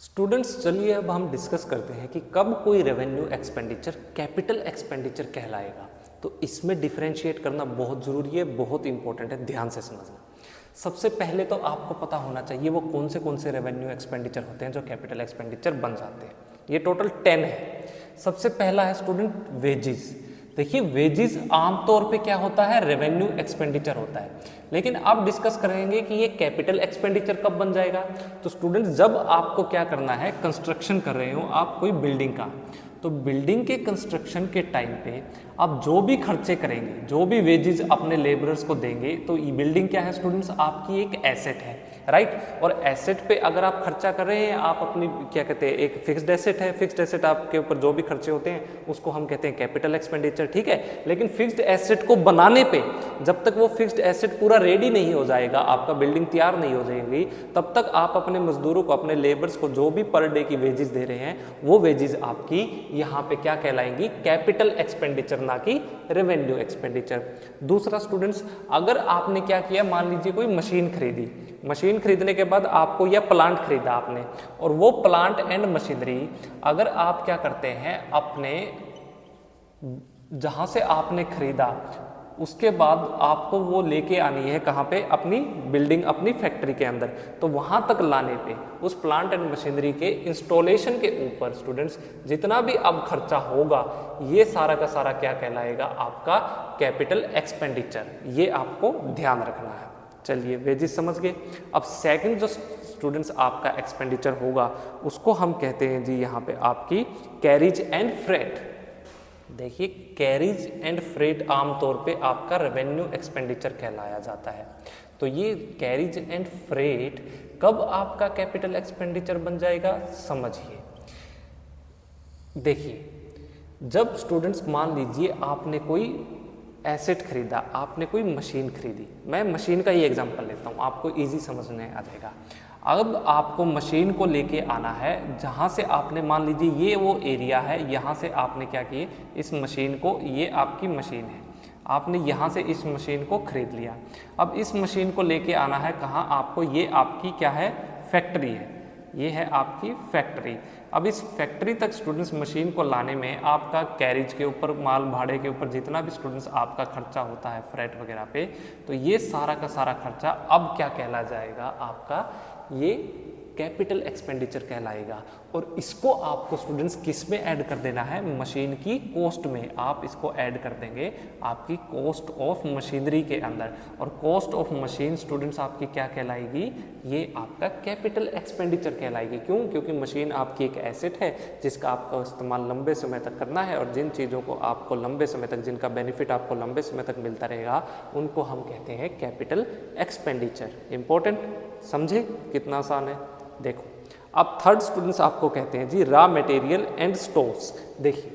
स्टूडेंट्स, चलिए अब हम डिस्कस करते हैं कि कब कोई रेवेन्यू एक्सपेंडिचर कैपिटल एक्सपेंडिचर कहलाएगा। तो इसमें डिफरेंशिएट करना बहुत ज़रूरी है, बहुत इंपॉर्टेंट है, ध्यान से समझना। सबसे पहले तो आपको पता होना चाहिए वो कौन से रेवेन्यू एक्सपेंडिचर होते हैं जो कैपिटल एक्सपेंडिचर बन जाते हैं। ये टोटल 10 है। सबसे पहला है स्टूडेंट वेजेस। देखिए वेजेस आमतौर पे क्या होता है, रेवेन्यू एक्सपेंडिचर होता है, लेकिन अब डिस्कस करेंगे कि ये कैपिटल एक्सपेंडिचर कब बन जाएगा। तो स्टूडेंट जब आपको क्या करना है, कंस्ट्रक्शन कर रहे हो आप कोई बिल्डिंग का, तो बिल्डिंग के कंस्ट्रक्शन के टाइम पे आप जो भी खर्चे करेंगे, जो भी वेजेस अपने लेबरर्स को देंगे, तो ये बिल्डिंग क्या है स्टूडेंट्स, आपकी एक एसेट है। राइट। और एसेट पे अगर आप खर्चा कर रहे हैं, आप अपनी क्या कहते हैं, एक फिक्स्ड एसेट है, फिक्स्ड एसेट आपके ऊपर जो भी खर्चे होते हैं उसको हम कहते हैं कैपिटल एक्सपेंडिचर, ठीक है। लेकिन फिक्स्ड एसेट को बनाने पे, जब तक वो फिक्स्ड एसेट पूरा रेडी नहीं हो जाएगा, आपका बिल्डिंग तैयार नहीं हो जाएगी, तब तक आप अपने मजदूरों को, अपने लेबर्स को जो भी पर डे की वेजेस दे रहे हैं, वो वेजेस आपकी यहाँ पे क्या कहलाएंगी, कैपिटल एक्सपेंडिचर, ना कि रेवेन्यू एक्सपेंडिचर। दूसरा स्टूडेंट्स, अगर आपने क्या किया, मान लीजिए कोई मशीन खरीदी, मशीन खरीदने के बाद आपको यह प्लांट खरीदा आपने, और वो प्लांट एंड मशीनरी अगर आप क्या करते हैं, अपने जहां से आपने खरीदा उसके बाद आपको वो लेके आनी है कहाँ पे, अपनी बिल्डिंग, अपनी फैक्ट्री के अंदर, तो वहां तक लाने पे उस प्लांट एंड मशीनरी के इंस्टॉलेशन के ऊपर स्टूडेंट्स जितना भी अब खर्चा होगा, ये सारा का सारा क्या कहलाएगा, आपका कैपिटल एक्सपेंडिचर। ये आपको ध्यान रखना है। चलिए वेजेस समझ गए। अब सेकंड जो स्टूडेंट्स आपका एक्सपेंडिचर होगा उसको हम कहते हैं जी यहाँ पे आपकी कैरिज एंड फ्रेट। देखिए कैरिज एंड फ्रेट आमतौर पे आपका रेवेन्यू एक्सपेंडिचर कहलाया जाता है। तो ये कैरिज एंड फ्रेट कब आपका कैपिटल एक्सपेंडिचर बन जाएगा, समझिए। देखिए जब स्टूडेंट्स मान लीजिए आपने कोई एसेट खरीदा, आपने कोई मशीन खरीदी, मैं मशीन का ही एग्जांपल लेता हूँ, आपको इजी समझने आ जाएगा। अब आपको मशीन को लेके आना है, जहाँ से आपने मान लीजिए ये वो एरिया है, यहाँ से आपने क्या किए, इस मशीन को, ये आपकी मशीन है, आपने यहाँ से इस मशीन को खरीद लिया। अब इस मशीन को लेके आना है कहाँ आपको, ये आपकी क्या है, फैक्ट्री है, ये है आपकी फैक्ट्री। अब इस फैक्ट्री तक स्टूडेंट्स मशीन को लाने में आपका कैरिज के ऊपर, माल भाड़े के ऊपर जितना भी स्टूडेंट्स आपका खर्चा होता है फ्रेट वगैरह पे, तो ये सारा का सारा खर्चा अब क्या कहला जाएगा, आपका ये कैपिटल एक्सपेंडिचर कहलाएगा। और इसको आपको स्टूडेंट्स किस में ऐड कर देना है, मशीन की कॉस्ट में आप इसको ऐड कर देंगे आपकी कॉस्ट ऑफ मशीनरी के अंदर। और कॉस्ट ऑफ मशीन स्टूडेंट्स आपकी क्या कहलाएगी, ये आपका कैपिटल एक्सपेंडिचर कहलाएगी। क्यों, क्योंकि मशीन आपकी एक एसेट है जिसका आपका इस्तेमाल लंबे समय तक करना है, और जिन चीज़ों को आपको लंबे समय तक, जिनका बेनिफिट आपको लंबे समय तक मिलता रहेगा, उनको हम कहते हैं कैपिटल एक्सपेंडिचर। इंपॉर्टेंट, समझे कितना आसान है। देखो अब थर्ड स्टूडेंट्स आपको कहते हैं जी रॉ मटेरियल एंड स्टोर्स। देखिए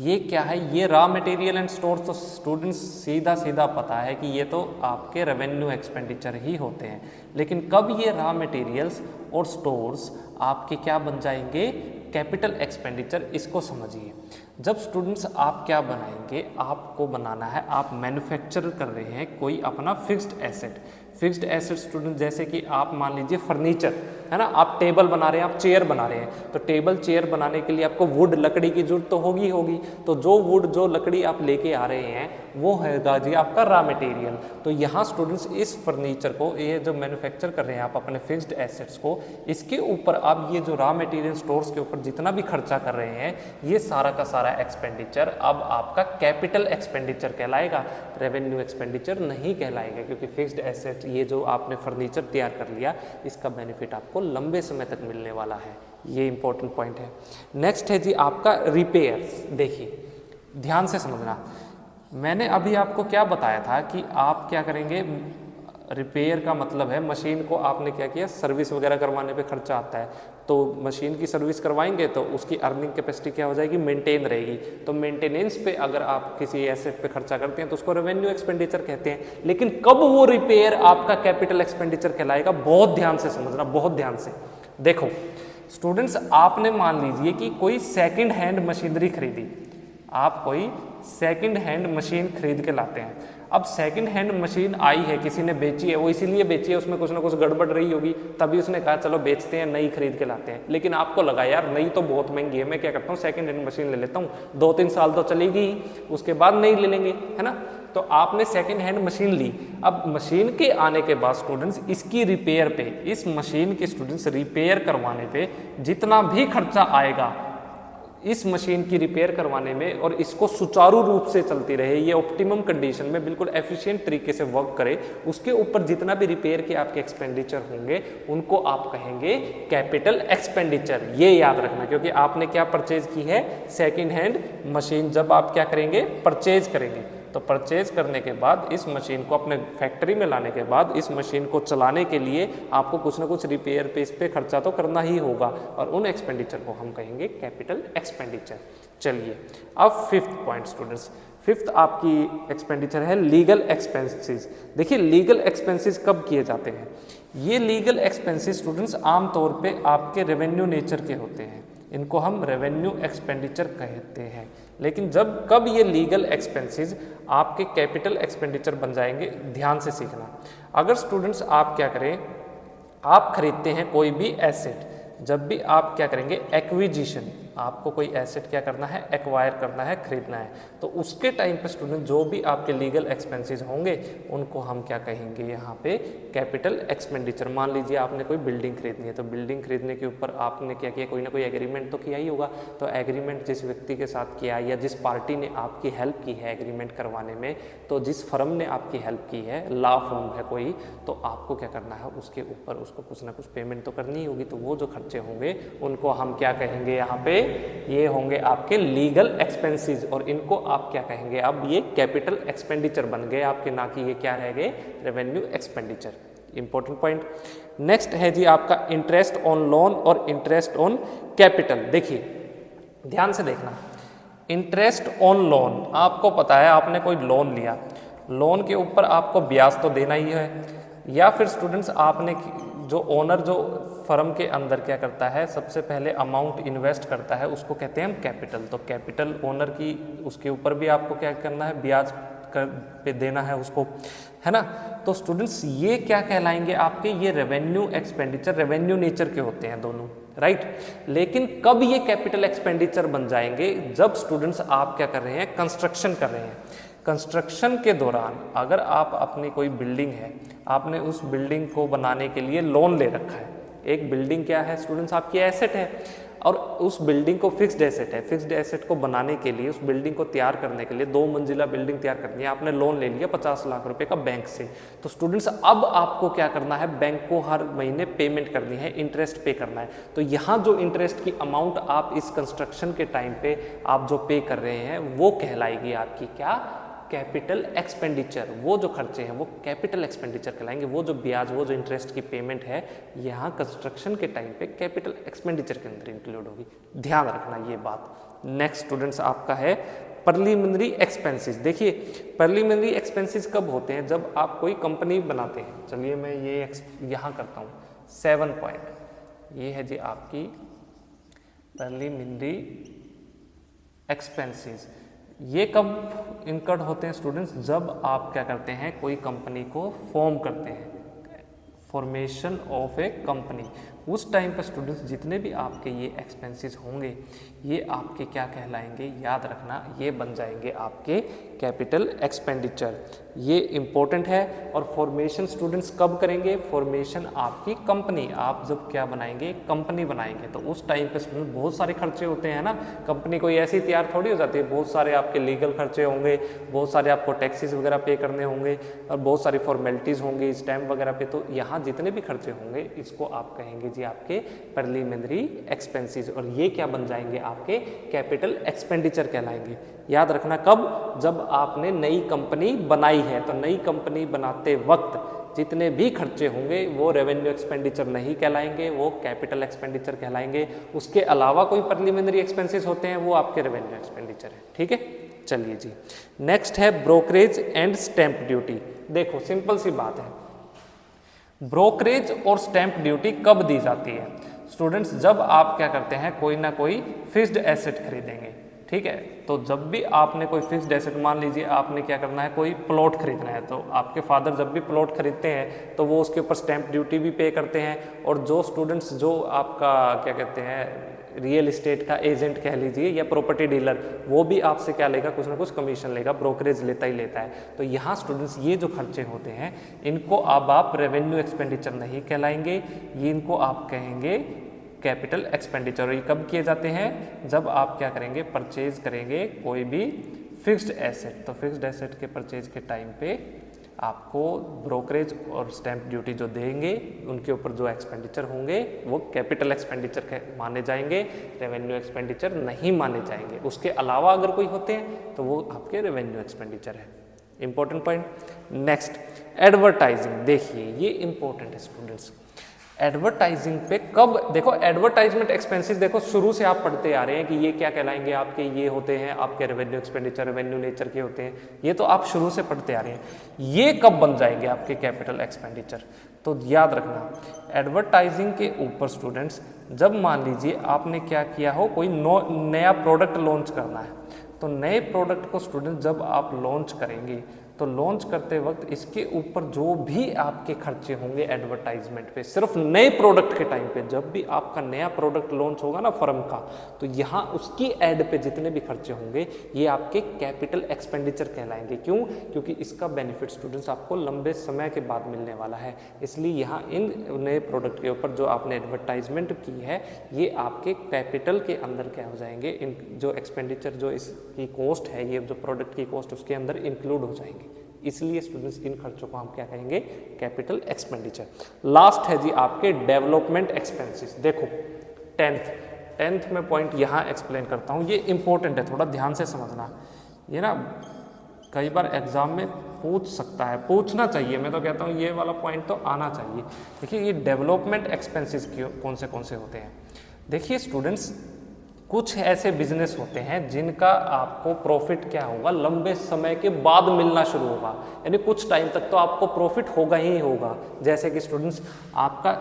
ये क्या है, ये रॉ मटेरियल एंड स्टोर्स तो स्टूडेंट्स सीधा सीधा पता है कि ये तो आपके रेवेन्यू एक्सपेंडिचर ही होते हैं। लेकिन कब ये रॉ मटेरियल्स और स्टोर्स आपके क्या बन जाएंगे, कैपिटल एक्सपेंडिचर, इसको समझिए। जब स्टूडेंट्स आप क्या बनाएंगे, आपको बनाना है, आप मैन्युफैक्चर कर रहे हैं कोई अपना fixed asset. Fixed asset student जैसे कि आप मान लीजिए फर्नीचर है ना, आप टेबल बना रहे हैं, आप चेयर बना रहे हैं, तो टेबल चेयर बनाने के लिए आपको वुड, लकड़ी की जरूरत तो होगी। तो जो वुड, जो लकड़ी आप लेके आ रहे हैं वो हैगा जी आपका रॉ मटेरियल। तो यहाँ स्टूडेंट्स इस फर्नीचर को, ये जो मैन्युफैक्चर कर रहे हैं आप अपने फिक्स्ड एसेट्स को, इसके ऊपर आप ये जो रॉ मटेरियल स्टोर्स के ऊपर जितना भी खर्चा कर रहे हैं, ये सारा का सारा एक्सपेंडिचर अब आपका कैपिटल एक्सपेंडिचर कहलाएगा, रेवेन्यू एक्सपेंडिचर नहीं कहलाएगा। क्योंकि फिक्स्ड एसेट, ये जो आपने फर्नीचर तैयार कर लिया, इसका बेनिफिट आपको लंबे समय तक मिलने वाला है। ये इंपॉर्टेंट पॉइंट है। नेक्स्ट है जी आपका रिपेयर्स। देखिए ध्यान से समझना, मैंने अभी आपको क्या बताया था कि आप क्या करेंगे, रिपेयर का मतलब है मशीन को आपने क्या किया, सर्विस वगैरह करवाने पे खर्चा आता है, तो मशीन की सर्विस करवाएंगे तो उसकी अर्निंग कैपेसिटी क्या हो जाएगी, मेंटेन रहेगी। तो मेंटेनेंस पे अगर आप किसी एसेट पे खर्चा करते हैं तो उसको रेवेन्यू एक्सपेंडिचर कहते हैं। लेकिन कब वो रिपेयर आपका कैपिटल एक्सपेंडिचर कहलाएगा, बहुत ध्यान से समझना, बहुत ध्यान से। देखो स्टूडेंट्स, आपने मान लीजिए कि कोई सेकेंड हैंड मशीनरी खरीदी, आप कोई सेकंड हैंड मशीन खरीद के लाते हैं। अब सेकंड हैंड मशीन आई है, किसी ने बेची है, वो इसीलिए बेची है, उसमें कुछ ना कुछ गड़बड़ रही होगी, तभी उसने कहा चलो बेचते हैं, नई खरीद के लाते हैं। लेकिन आपको लगा यार नई तो बहुत महंगी है, मैं क्या करता हूँ सेकंड हैंड मशीन ले लेता हूँ, 2-3 साल तो चलेगी ही, उसके बाद नई ले लेंगे, है ना। तो आपने सेकंड हैंड मशीन ली। अब मशीन के आने के बाद स्टूडेंट्स इसकी रिपेयर पे, इस मशीन के स्टूडेंट्स रिपेयर करवाने पे जितना भी खर्चा आएगा इस मशीन की रिपेयर करवाने में, और इसको सुचारू रूप से चलती रहे, ये ऑप्टिमम कंडीशन में बिल्कुल एफिशिएंट तरीके से वर्क करे, उसके ऊपर जितना भी रिपेयर के आपके एक्सपेंडिचर होंगे उनको आप कहेंगे कैपिटल एक्सपेंडिचर। ये याद रखना, क्योंकि आपने क्या परचेज की है, सेकंड हैंड मशीन। जब आप क्या करेंगे, परचेज करेंगे, तो परचेज करने के बाद इस मशीन को अपने फैक्ट्री में लाने के बाद इस मशीन को चलाने के लिए आपको कुछ ना कुछ रिपेयर पे इस पे खर्चा तो करना ही होगा, और उन एक्सपेंडिचर को हम कहेंगे कैपिटल एक्सपेंडिचर। चलिए अब फिफ्थ पॉइंट स्टूडेंट्स, फिफ्थ आपकी एक्सपेंडिचर है लीगल एक्सपेंसेस। देखिए लीगल एक्सपेंसेस कब किए जाते हैं? ये लीगल एक्सपेंसेस स्टूडेंट्स आमतौर पे आपके रेवेन्यू नेचर के होते हैं, इनको हम रेवेन्यू एक्सपेंडिचर कहते हैं। लेकिन जब कब ये लीगल एक्सपेंसेस आपके कैपिटल एक्सपेंडिचर बन जाएंगे, ध्यान से सीखना। अगर स्टूडेंट्स आप क्या करें, आप खरीदते हैं कोई भी एसेट, जब भी आप क्या करेंगे एक्विजिशन, आपको कोई एसेट क्या करना है, एक्वायर करना है, खरीदना है, तो उसके टाइम पे स्टूडेंट जो भी आपके लीगल एक्सपेंसेस होंगे उनको हम क्या कहेंगे यहाँ पे कैपिटल एक्सपेंडिचर। मान लीजिए आपने कोई बिल्डिंग खरीदनी है, तो बिल्डिंग खरीदने के ऊपर आपने क्या किया, कोई ना कोई एग्रीमेंट तो किया ही होगा। तो एग्रीमेंट जिस व्यक्ति के साथ किया या जिस पार्टी ने आपकी हेल्प की है एग्रीमेंट करवाने में, तो जिस फर्म ने आपकी हेल्प की है, लॉ फर्म है कोई, तो आपको क्या करना है, उसके ऊपर उसको कुछ ना कुछ पेमेंट तो करनी ही होगी। तो वो जो खर्चे होंगे उनको हम क्या कहेंगे यहाँ पे, ये होंगे आपके लीगल एक्सपेंसेस, और इनको आप क्या कहेंगे, अब ये कैपिटल एक्सपेंडिचर बन गए आपके, ना कि ये क्या रह गए, revenue expenditure. Important point. Next है जी आपका इंटरेस्ट ऑन लोन और इंटरेस्ट ऑन कैपिटल। देखिए ध्यान से देखना, इंटरेस्ट ऑन लोन, आपको पता है आपने कोई लोन लिया, लोन के ऊपर आपको ब्याज तो देना ही है, या फिर स्टूडेंट्स आपने जो ओनर जो फर्म के अंदर क्या करता है, सबसे पहले अमाउंट इन्वेस्ट करता है, उसको कहते हैं हम कैपिटल। तो कैपिटल ओनर की, उसके ऊपर भी आपको क्या करना है, ब्याज पे देना है उसको, है ना। तो स्टूडेंट्स ये क्या कहलाएंगे आपके, ये रेवेन्यू एक्सपेंडिचर, रेवेन्यू नेचर के होते हैं दोनों, राइट। लेकिन कब ये कैपिटल एक्सपेंडिचर बन जाएंगे, जब स्टूडेंट्स आप क्या कर रहे हैं, कंस्ट्रक्शन कर रहे हैं। कंस्ट्रक्शन के दौरान अगर आप अपनी कोई बिल्डिंग है, आपने उस बिल्डिंग को बनाने के लिए लोन ले रखा है, एक बिल्डिंग क्या है स्टूडेंट्स, आपकी एसेट है, और उस बिल्डिंग को फिक्स्ड एसेट है, फिक्स्ड एसेट को बनाने के लिए, उस बिल्डिंग को तैयार करने के लिए, 2 मंजिला बिल्डिंग तैयार करनी है, आपने लोन ले लिया 50 लाख रुपए का बैंक से। तो स्टूडेंट्स अब आपको क्या करना है, बैंक को हर महीने पेमेंट करनी है, इंटरेस्ट पे करना है। तो यहाँ जो इंटरेस्ट की अमाउंट आप इस कंस्ट्रक्शन के टाइम पे आप जो पे कर रहे हैं, वो कहलाएगी आपकी क्या, कैपिटल एक्सपेंडिचर। वो जो खर्चे हैं वो कैपिटल एक्सपेंडिचर कहलाएंगे, वो जो ब्याज, वो जो इंटरेस्ट की पेमेंट है, यहाँ कंस्ट्रक्शन के टाइम पे कैपिटल एक्सपेंडिचर के अंदर इंक्लूड होगी, ध्यान रखना ये बात। नेक्स्ट स्टूडेंट्स आपका है प्रीलिमिनरी एक्सपेंसेस। देखिए प्रीलिमिनरी एक्सपेंसेस कब होते हैं, जब आप कोई कंपनी बनाते हैं। चलिए मैं ये यहाँ करता हूँ 7 पॉइंट, ये है जी आपकी प्रीलिमिनरी एक्सपेंसेस। ये कब इनकर्ड होते हैं स्टूडेंट्स, जब आप क्या करते हैं, कोई कंपनी को फॉर्म करते हैं, फॉर्मेशन ऑफ ए कंपनी। उस टाइम पर स्टूडेंट्स जितने भी आपके ये एक्सपेंसेस होंगे, ये आपके क्या कहलाएंगे, याद रखना, ये बन जाएंगे आपके कैपिटल एक्सपेंडिचर। ये इंपॉर्टेंट है। और फॉर्मेशन स्टूडेंट्स कब करेंगे, फॉर्मेशन आपकी कंपनी, आप जब क्या बनाएंगे, कंपनी बनाएंगे, तो उस टाइम पे स्टूडेंट बहुत सारे खर्चे होते हैं ना, कंपनी कोई ऐसी तैयार थोड़ी हो जाती है, बहुत सारे आपके लीगल खर्चे होंगे, बहुत सारे आपको टैक्सेस वगैरह पे करने होंगे, और बहुत सारी फॉर्मेलिटीज़ होंगी स्टैम्प वगैरह पे। तो यहाँ जितने भी खर्चे होंगे, इसको आप कहेंगे जी आपके प्रीलिमिनरी एक्सपेंसेस, और ये क्या बन जाएंगे, आपके कैपिटल एक्सपेंडिचर कहलाएंगे। याद रखना कब, जब आपने नई कंपनी बनाई है, तो नई कंपनी बनाते वक्त जितने भी खर्चे होंगे वो रेवेन्यू एक्सपेंडिचर नहीं कहलाएंगे, वो कैपिटल एक्सपेंडिचर कहलाएंगे। उसके अलावा कोई प्रीलिमिनरी एक्सपेंसेस होते हैं, वो आपके रेवेन्यू एक्सपेंडिचर है, ठीक है। चलिए जी, नेक्स्ट है ब्रोकरेज एंड स्टैंप ड्यूटी। देखो सिंपल सी बात है, ब्रोकरेज और स्टैंप ड्यूटी कब दी जाती है स्टूडेंट्स, जब आप क्या करते हैं, कोई ना कोई फिक्स्ड एसेट खरीदेंगे, ठीक है। तो जब भी आपने कोई फिक्स्ड एसेट, मान लीजिए आपने क्या करना है, कोई प्लॉट खरीदना है, तो आपके फादर जब भी प्लॉट खरीदते हैं तो वो उसके ऊपर स्टैंप ड्यूटी भी पे करते हैं। और जो स्टूडेंट्स, जो आपका क्या कहते हैं, रियल इस्टेट का एजेंट कह लीजिए या प्रॉपर्टी डीलर, वो भी आपसे क्या लेगा, कुछ ना कुछ कमीशन लेगा, ब्रोकरेज लेता ही लेता है। तो यहाँ स्टूडेंट्स ये जो खर्चे होते हैं, इनको अब आप रेवेन्यू एक्सपेंडिचर नहीं कहलाएंगे, ये इनको आप कहेंगे कैपिटल एक्सपेंडिचर। ये कब किए जाते हैं, जब आप क्या करेंगे, परचेज करेंगे कोई भी फिक्स्ड एसेट। तो फिक्स्ड एसेट के परचेज के टाइम पे आपको ब्रोकरेज और स्टैंप ड्यूटी जो देंगे, उनके ऊपर जो एक्सपेंडिचर होंगे वो कैपिटल एक्सपेंडिचर माने जाएंगे, रेवेन्यू एक्सपेंडिचर नहीं माने जाएंगे। उसके अलावा अगर कोई होते हैं तो वो आपके रेवेन्यू एक्सपेंडिचर है, इंपॉर्टेंट पॉइंट। नेक्स्ट एडवर्टाइजिंग, देखिए ये इंपॉर्टेंट है स्टूडेंट्स। एडवर्टाइजिंग पे कब, देखो एडवर्टाइजमेंट एक्सपेंसेस देखो शुरू से आप पढ़ते आ रहे हैं कि ये क्या कहलाएंगे आपके, ये होते हैं आपके रेवेन्यू एक्सपेंडिचर, रेवेन्यू नेचर के होते हैं, ये तो आप शुरू से पढ़ते आ रहे हैं। ये कब बन जाएंगे आपके कैपिटल एक्सपेंडिचर, तो याद रखना एडवर्टाइजिंग के ऊपर स्टूडेंट्स, जब मान लीजिए आपने क्या किया हो, कोई नया प्रोडक्ट लॉन्च करना है, तो नए प्रोडक्ट को स्टूडेंट जब आप लॉन्च करेंगे तो लॉन्च करते वक्त इसके ऊपर जो भी आपके खर्चे होंगे एडवर्टाइजमेंट पे, सिर्फ नए प्रोडक्ट के टाइम पे, जब भी आपका नया प्रोडक्ट लॉन्च होगा ना फर्म का, तो यहाँ उसकी एड पे जितने भी खर्चे होंगे ये आपके कैपिटल एक्सपेंडिचर कहलाएंगे। क्यों? क्योंकि इसका बेनिफिट स्टूडेंट्स आपको लंबे समय के बाद मिलने वाला है, इसलिए यहाँ इन नए प्रोडक्ट के ऊपर जो आपने एडवर्टाइजमेंट की है ये आपके कैपिटल के अंदर क्या हो जाएंगे, इन जो एक्सपेंडिचर जो इसकी कॉस्ट है, ये जो प्रोडक्ट की कॉस्ट उसके अंदर इंक्लूड हो जाएंगे। इसलिए स्टूडेंट्स इन खर्चों को हम क्या कहेंगे, कैपिटल एक्सपेंडिचर। लास्ट है जी आपके डेवलपमेंट एक्सपेंसेस। देखो टेंथ में पॉइंट यहाँ एक्सप्लेन करता हूँ, ये इंपॉर्टेंट है, थोड़ा ध्यान से समझना। ये ना कई बार एग्जाम में पूछ सकता है, पूछना चाहिए, मैं तो कहता हूँ ये वाला पॉइंट तो आना चाहिए। देखिए ये डेवलपमेंट एक्सपेंसेस कौन से होते हैं। देखिए स्टूडेंट्स कुछ ऐसे बिजनेस होते हैं जिनका आपको प्रॉफिट क्या होगा, लंबे समय के बाद मिलना शुरू होगा, यानी कुछ टाइम तक तो आपको प्रॉफिट होगा ही होगा। जैसे कि स्टूडेंट्स आपका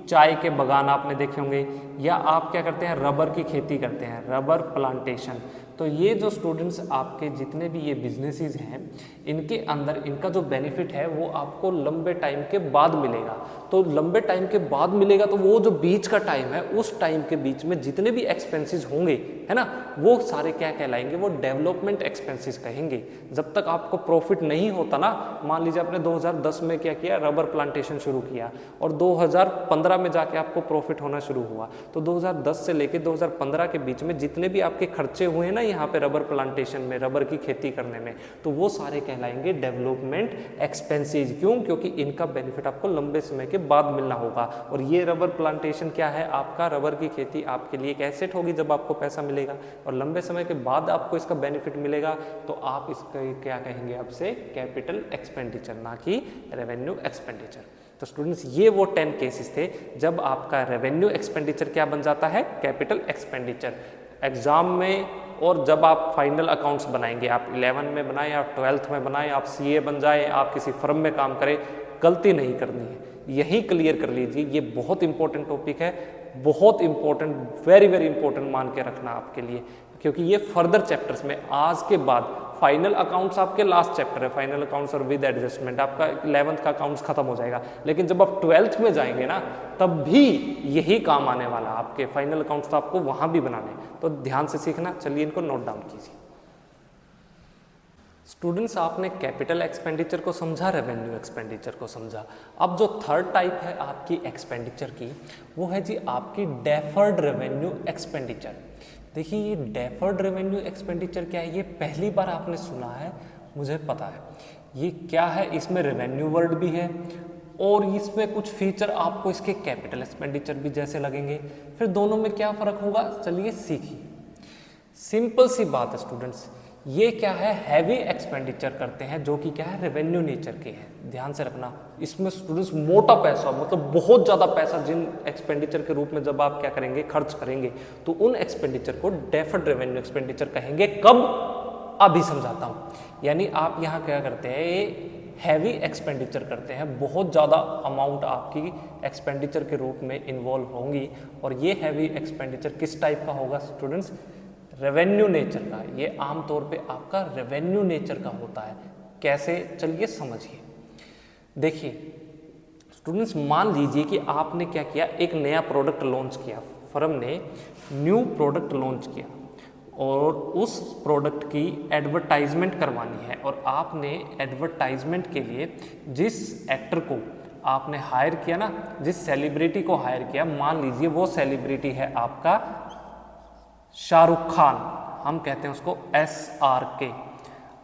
चाय के बागान आपने देखे होंगे, या आप क्या करते हैं रबर की खेती करते हैं, रबर प्लांटेशन। तो ये जो स्टूडेंट्स आपके जितने भी ये बिजनेसेस हैं इनके अंदर इनका जो बेनिफिट है वो आपको लंबे टाइम के बाद मिलेगा। तो लंबे टाइम के बाद मिलेगा तो वो जो बीच का टाइम है उस टाइम के बीच में जितने भी एक्सपेंसेस होंगे, है ना, वो सारे क्या कहलाएंगे, वो डेवलपमेंट एक्सपेंसेस कहेंगे। जब तक आपको प्रॉफिट नहीं होता ना, मान लीजिए आपने 2010 में क्या किया, रबर प्लांटेशन शुरू किया और 2015 में जाके आपको प्रॉफिट होना शुरू हुआ, तो 2010 से लेकर 2015 के बीच में जितने भी आपके खर्चे हुए ना यहाँ पे रबर प्लांटेशन में, रबर की खेती करने में, तो वो सारे कहलाएंगे डेवलपमेंट एक्सपेंसेस। क्यों? क्योंकि इनका बेनिफिट आपको लंबे समय के बाद मिलना होगा। और ये रबर प्लांटेशन क्या है, आपका रबर की खेती आपके लिए एक एसेट होगी जब आपको पैसा मिलेगा, और लंबे समय के बाद आपको इसका बेनिफिट मिलेगा, तो आप इसका क्या कहेंगे आपसे, कैपिटल एक्सपेंडिचर, ना कि रेवेन्यू एक्सपेंडिचर। तो स्टूडेंट्स ये वो 10 केसेस थे जब आपका रेवेन्यू एक्सपेंडिचर क्या बन जाता है, कैपिटल एक्सपेंडिचर। एग्जाम में और जब आप फाइनल अकाउंट्स बनाएंगे, आप 11 में बनाएं, आप 12th में बनाएं, आप सीए बन जाएं, आप किसी फर्म में काम करें, गलती नहीं करनी है, यही क्लियर कर लीजिए। ये बहुत इंपॉर्टेंट टॉपिक है, बहुत इंपॉर्टेंट, वेरी वेरी इंपॉर्टेंट मान के रखना आपके लिए, क्योंकि ये फर्दर चैप्टर्स में आज के बाद फाइनल अकाउंट्स आपके लास्ट चैप्टर है, फाइनल अकाउंट्स और विद एडजस्टमेंट आपका 11th का अकाउंट्स खत्म हो जाएगा, लेकिन जब आप 12th में जाएंगे ना तब भी यही काम आने वाला, आपके फाइनल अकाउंट्स तो आपको वहां भी बनाने, तो ध्यान से सीखना। चलिए इनको नोट डाउन कीजिए। स्टूडेंट्स आपने कैपिटल एक्सपेंडिचर को समझा, रेवेन्यू एक्सपेंडिचर को समझा। अब जो थर्ड टाइप है आपकी एक्सपेंडिचर की, वो है जी आपकी डेफर्ड रेवेन्यू एक्सपेंडिचर। देखिए ये डेफर्ड रेवेन्यू एक्सपेंडिचर क्या है, ये पहली बार आपने सुना है, मुझे पता है ये क्या है। इसमें रेवेन्यू वर्ड भी है और इसमें कुछ फीचर आपको इसके कैपिटल एक्सपेंडिचर भी जैसे लगेंगे। फिर दोनों में क्या फ़र्क होगा, चलिए सीखिए। सिंपल सी बात है स्टूडेंट्स, ये क्या है, हैवी एक्सपेंडिचर करते हैं जो कि क्या है, रेवेन्यू नेचर के हैं। ध्यान से रखना, इसमें स्टूडेंट्स मोटा पैसा, मतलब बहुत ज़्यादा पैसा जिन एक्सपेंडिचर के रूप में जब आप क्या करेंगे, खर्च करेंगे, तो उन एक्सपेंडिचर को डेफर्ड रेवेन्यू एक्सपेंडिचर कहेंगे। कब, अभी समझाता हूँ। यानी आप यहाँ क्या करते हैं, ये हैवी एक्सपेंडिचर करते हैं, बहुत ज़्यादा अमाउंट आपकी एक्सपेंडिचर के रूप में इन्वॉल्व होंगी। और ये हैवी एक्सपेंडिचर किस टाइप का होगा स्टूडेंट्स, रेवेन्यू नेचर का। ये आमतौर पे आपका रेवेन्यू नेचर का होता है। कैसे, चलिए समझिए। देखिए स्टूडेंट्स, मान लीजिए कि आपने क्या किया, एक नया प्रोडक्ट लॉन्च किया, फर्म ने न्यू प्रोडक्ट लॉन्च किया और उस प्रोडक्ट की एडवर्टाइजमेंट करवानी है, और आपने एडवर्टाइजमेंट के लिए जिस एक्टर को आपने हायर किया ना, जिस सेलिब्रिटी को हायर किया, मान लीजिए वो सेलिब्रिटी है आपका शाहरुख खान, हम कहते हैं उसको SRK।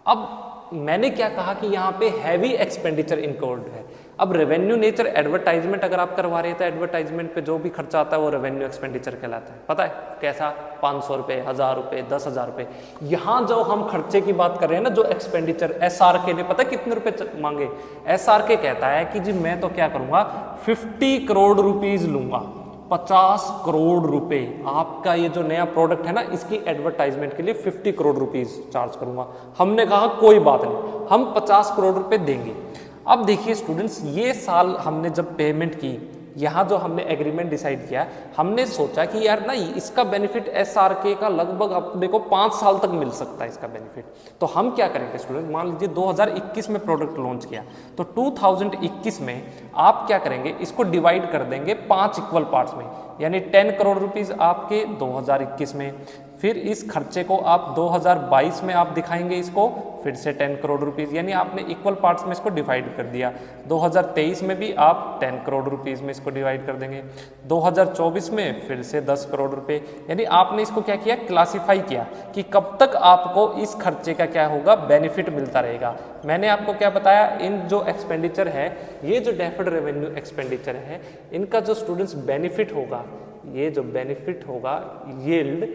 अब मैंने क्या कहा कि यहाँ पे हैवी एक्सपेंडिचर इंक्लूड है। अब रेवेन्यू नेचर एडवर्टाइजमेंट अगर आप करवा रहे हैं तो एडवर्टाइजमेंट पे जो भी खर्चा आता है वो रेवेन्यू एक्सपेंडिचर कहलाता है। पता है कैसा? 500 रुपये, 1000 रुपये, 10,000 रुपये। यहाँ जो हम खर्चे की बात कर रहे हैं ना, जो एक्सपेंडिचर SRK ने पता है कितने रुपए मांगे? SRK कहता है कि जी मैं तो क्या करूँगा 50 करोड़ रुपीज़ लूँगा, 50 करोड़ रुपए। आपका ये जो नया प्रोडक्ट है ना, इसकी एडवर्टाइजमेंट के लिए 50 करोड़ रुपीज़ चार्ज करूँगा। हमने कहा कोई बात नहीं, हम 50 करोड़ रुपए देंगे। अब देखिए स्टूडेंट्स, ये साल हमने जब पेमेंट की, यहाँ जो हमने एग्रीमेंट डिसाइड किया, हमने सोचा कि यार ना इसका बेनिफिट SRK का लगभग अपने को 5 साल तक मिल सकता है इसका बेनिफिट। तो हम क्या करेंगे स्टूडेंट, मान लीजिए 2021 में प्रोडक्ट लॉन्च किया, तो 2021 में आप क्या करेंगे, इसको डिवाइड कर देंगे 5 इक्वल पार्ट्स में, यानी 10 करोड़ रुपीज़ आपके 2021 में, फिर इस खर्चे को आप 2022 में आप दिखाएंगे इसको फिर से 10 करोड़ रुपीज़, यानी आपने इक्वल पार्ट्स में इसको डिवाइड कर दिया। 2023 में भी आप 10 करोड़ रुपीज़ में इसको डिवाइड कर देंगे, 2024 में फिर से 10 करोड़ रुपए, यानी आपने इसको क्या किया, क्लासिफाई किया कि कब तक आपको इस खर्चे का क्या होगा, बेनिफिट मिलता रहेगा। मैंने आपको क्या बताया, इन जो एक्सपेंडिचर है, ये जो डेफर्ड रेवेन्यू एक्सपेंडिचर है, इनका जो स्टूडेंट्स बेनिफिट होगा, ये जो बेनिफिट होगा yield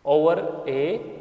over a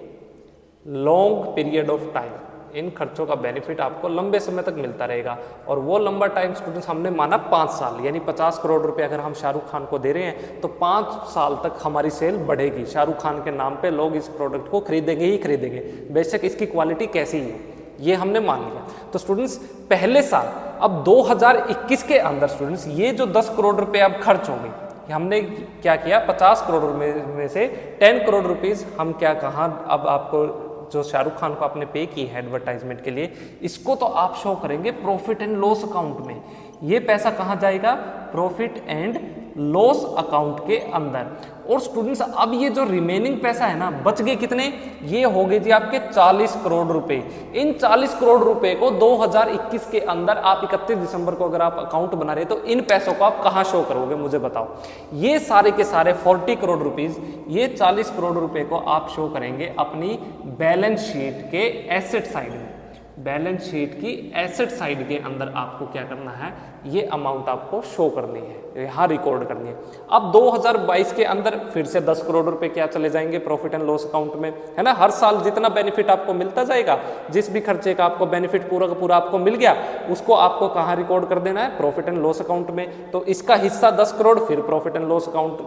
long period of time, इन खर्चों का बेनिफिट आपको लंबे समय तक मिलता रहेगा। और वो लंबा टाइम स्टूडेंट्स हमने माना 5 साल, यानी 50 करोड़ रुपए अगर हम शाहरुख खान को दे रहे हैं तो 5 साल तक हमारी सेल बढ़ेगी। शाहरुख खान के नाम पे लोग इस प्रोडक्ट को खरीदेंगे ही खरीदेंगे, बेशक इसकी क्वालिटी कैसी ही हो, ये हमने मान लिया। तो स्टूडेंट्स पहले साल, अब 2021 के अंदर स्टूडेंट्स ये जो 10 करोड़ रुपए अब खर्च होंगे, हमने क्या किया, 50 करोड़ में से 10 करोड़ रुपीज़ हम क्या कहाँ, अब आपको जो शाहरुख खान को आपने पे की है एडवर्टाइजमेंट के लिए, इसको तो आप शो करेंगे प्रॉफिट एंड लॉस अकाउंट में। ये पैसा कहाँ जाएगा, प्रॉफिट एंड लॉस अकाउंट के अंदर। और स्टूडेंट्स अब ये जो रिमेनिंग पैसा है ना, बच गए कितने, ये हो गए जी आपके 40 करोड़ रुपए। इन 40 करोड़ रुपए को 2021 के अंदर आप 31 दिसंबर को अगर आप अकाउंट बना रहे तो इन पैसों को आप कहाँ शो करोगे, मुझे बताओ। ये सारे के सारे 40 करोड़ रुपीज, ये 40 करोड़ रुपए को आप शो करेंगे अपनी बैलेंस शीट के एसेट साइड में। बैलेंस शीट की एसेट साइड के अंदर आपको क्या करना है, ये अमाउंट आपको शो करनी है, यहाँ रिकॉर्ड करनी है। अब 2022 के अंदर फिर से 10 करोड़ रुपए क्या चले जाएंगे प्रॉफिट एंड लॉस अकाउंट में, है ना। हर साल जितना बेनिफिट आपको मिलता जाएगा, जिस भी खर्चे का आपको बेनिफिट पूरा का पूरा आपको मिल गया, उसको आपको कहाँ रिकॉर्ड कर देना है, प्रॉफिट एंड लॉस अकाउंट में। तो इसका हिस्सा 10 करोड़ फिर प्रॉफिट एंड लॉस अकाउंट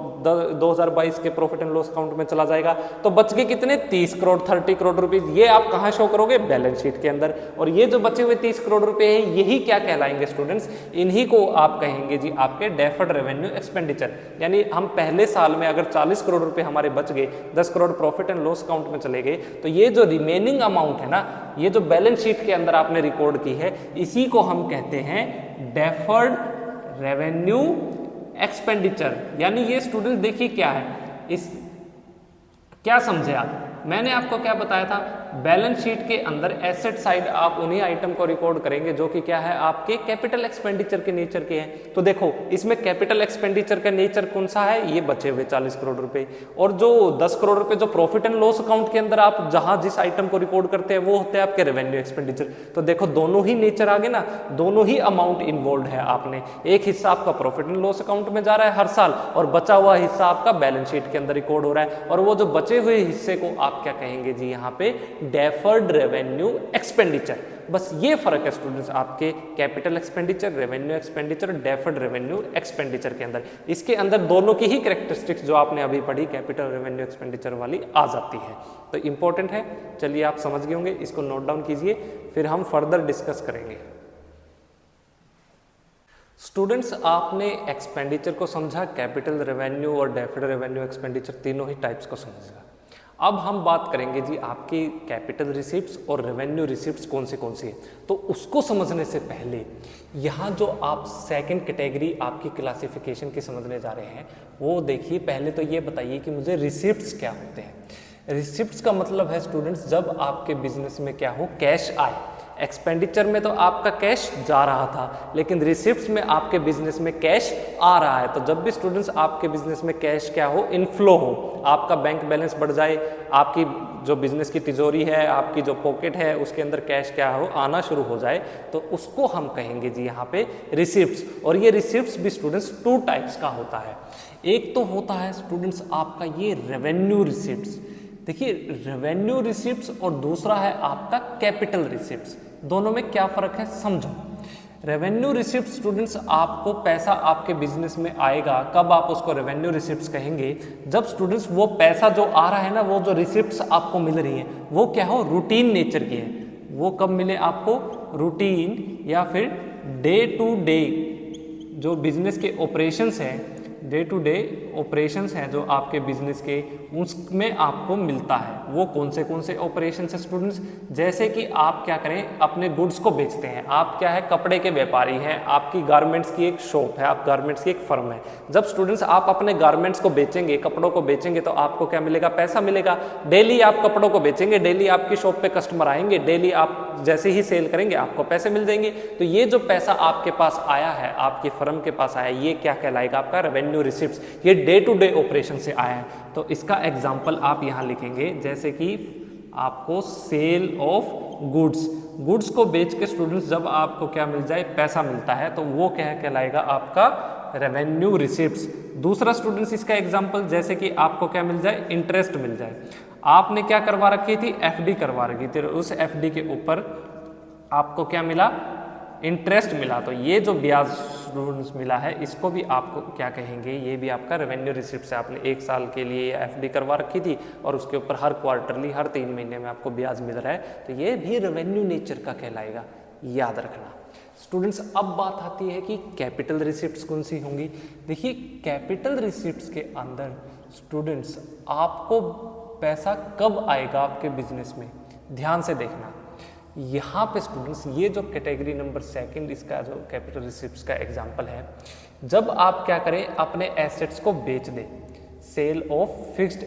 2022 के प्रॉफिट एंड लॉस अकाउंट में चला जाएगा। तो बच गए कितने, 30 करोड़ 30 करोड़ रुपीज, ये आप कहाँ शो करोगे, बैलेंस शीट के अंदर। और ये जो बचे हुए 30 करोड़ रुपए हैं, यही क्या कहलाएंगे स्टूडेंट्स, इन्हीं को आप कहेंगे जी आपके डेफर्ड रेवेन्यू एक्सपेंडिचर। यानी हम पहले साल में अगर 40 करोड़ रुपए हमारे बच गए, 10 crore profit and loss account में चले गए, तो ये जो रिमेनिंग अमाउंट है ना, ये जो बैलेंस शीट के अंदर आपने रिकॉर्ड की है, इसी को हम कहते हैं डेफर्ड रेवेन्यू एक्सपेंडिचर। यानी ये स्टूडेंट्स देखिए क्या है, इस क्या समझे आप, मैंने आपको क्या बताया था, बैलेंस शीट के अंदर एसेट साइड आप उन्हीं आइटम को रिकॉर्ड करेंगे जो कि क्या है, आपके कैपिटल एक्सपेंडिचर के नेचर के हैं। तो देखो इसमें कैपिटल एक्सपेंडिचर का नेचर कौन सा है, ये बचे हुए 40 करोड़ रुपए। और जो 10 करोड़ रुपए जो प्रॉफिट एंड लॉस अकाउंट के अंदर आप जहां जिस आइटम को रिकॉर्ड करते हैं, वो होते हैं आपके रेवेन्यू एक्सपेंडिचर। तो देखो दोनों ही नेचर आगे ना, दोनों ही अमाउंट इन्वॉल्व है। आपने एक हिस्सा आपका प्रॉफिट एंड लॉस अकाउंट में जा रहा है हर साल, और बचा हुआ हिस्सा आपका बैलेंस शीट के अंदर रिकॉर्ड हो रहा है। और वो जो बचे हुए हिस्से को आप क्या कहेंगे जी, यहाँ पे डेफर्ड रेवेन्यू एक्सपेंडिचर। बस ये फर्क है स्टूडेंट्स आपके capital expenditure, revenue expenditure, deferred revenue expenditure के अंदर। इसके अंदर दोनों की ही कैरेक्टरिस्टिक्स जो आपने अभी पढ़ी कैपिटल रेवेन्यू एक्सपेंडिचर वाली आ जाती है। तो इंपॉर्टेंट है, चलिए आप समझ गए होंगे, इसको नोट डाउन कीजिए, फिर हम फर्दर डिस्कस करेंगे। स्टूडेंट्स आपने एक्सपेंडिचर को समझा, कैपिटल रेवेन्यू और डेफर्ड रेवेन्यू एक्सपेंडिचर तीनों ही टाइप्स को समझा। अब हम बात करेंगे जी आपकी कैपिटल रिसिप्ट्स और रेवेन्यू रिसिप्ट्स कौन सी है। तो उसको समझने से पहले यहाँ जो आप सेकंड कैटेगरी आपकी क्लासिफिकेशन की समझने जा रहे हैं, वो देखिए। पहले तो ये बताइए कि मुझे रिसिप्ट्स क्या होते हैं। रिसिप्ट्स का मतलब है स्टूडेंट्स, जब आपके बिजनेस में क्या हो, कैश आए, एक्सपेंडिचर में तो आपका कैश जा रहा था, लेकिन रिसिप्ट्स में आपके बिजनेस में कैश आ रहा है। तो जब भी स्टूडेंट्स आपके बिजनेस में कैश क्या हो, इनफ्लो हो, आपका बैंक बैलेंस बढ़ जाए, आपकी जो बिजनेस की तिजोरी है, आपकी जो पॉकेट है, उसके अंदर कैश क्या हो, आना शुरू हो जाए, तो उसको हम कहेंगे जी यहाँ पे रिसिप्ट्स। और ये रिसिप्ट्स भी स्टूडेंट्स 2 टाइप्स का होता है। एक तो होता है स्टूडेंट्स आपका ये रेवेन्यू रिसिप्ट्स, देखिए रेवेन्यू रिसिप्ट्स, और दूसरा है आपका कैपिटल रिसिप्ट्स। दोनों में क्या फर्क है समझो। रेवेन्यू रिसिप्ट स्टूडेंट्स, आपको पैसा आपके बिजनेस में आएगा, कब आप उसको रेवेन्यू रिसिप्ट्स कहेंगे, जब स्टूडेंट्स वो पैसा जो आ रहा है ना, वो जो रिसिप्ट्स आपको मिल रही हैं वो क्या हो, रूटीन नेचर की है। वो कब मिले आपको, रूटीन या फिर डे टू डे जो बिजनेस के ऑपरेशंस हैं, डे टू डे ऑपरेशंस हैं जो आपके बिजनेस के, उसमें आपको मिलता है। वो कौन से ऑपरेशंस हैं स्टूडेंट्स, जैसे कि आप क्या करें, अपने गुड्स को बेचते हैं, आप क्या है कपड़े के व्यापारी हैं, आपकी गारमेंट्स की एक शॉप है, आप गारमेंट्स की एक फर्म है। जब स्टूडेंट्स आप अपने गारमेंट्स को बेचेंगे, कपड़ों को बेचेंगे, तो आपको क्या मिलेगा, पैसा मिलेगा। डेली आप कपड़ों को बेचेंगे, डेली आपकी शॉप पे कस्टमर आएंगे, डेली आप जैसे ही सेल करेंगे आपको पैसे मिल जाएंगे। तो ये जो पैसा आपके पास आया है, आपकी फर्म के पास आया, ये क्या कहलाएगा, आपका रेवेन्यू रिसिप्ट्स। ये डे टू डे ऑपरेशन से आया है। तो इसका एग्जांपल आप यहाँ लिखेंगे, जैसे कि आपको सेल ऑफ गुड्स को बेच के स्टूडेंट्स जब आपको क्या मिल जाए, पैसा मिलता है, तो वो क्या कहलाएगा, आपका रेवेन्यू रिसिप्ट्स। दूसरा स्टूडेंट्स इसका एग्जांपल, जैसे कि आपको क्या मिल जाए, इंटरेस्ट मिल जाए। आपने क्या करवा रखी थी, एफडी करवा रखी थी, उस एफडी के ऊपर आपको क्या मिला, इंटरेस्ट मिला। तो ये जो ब्याज स्टूडेंट्स मिला है, इसको भी आपको क्या कहेंगे, ये भी आपका रेवेन्यू रिसिप्ट से आपने 1 साल के लिए एफडी करवा रखी थी और उसके ऊपर हर क्वार्टरली, हर 3 महीने में आपको ब्याज मिल रहा है, तो ये भी रेवेन्यू नेचर का कहलाएगा, याद रखना। स्टूडेंट्स अब बात आती है कि कैपिटल रिसिप्ट्स कौन सी होंगी। देखिए कैपिटल रिसिप्ट्स के अंदर स्टूडेंट्स आपको पैसा कब आएगा आपके बिजनेस में, ध्यान से देखना। यहाँ पे स्टूडेंट्स ये जो कैटेगरी नंबर 2 इसका जो कैपिटल रिसिप्ट्स का एग्जांपल है, जब आप क्या करें, अपने एसेट्स को बेच दें, सेल ऑफ फिक्स्ड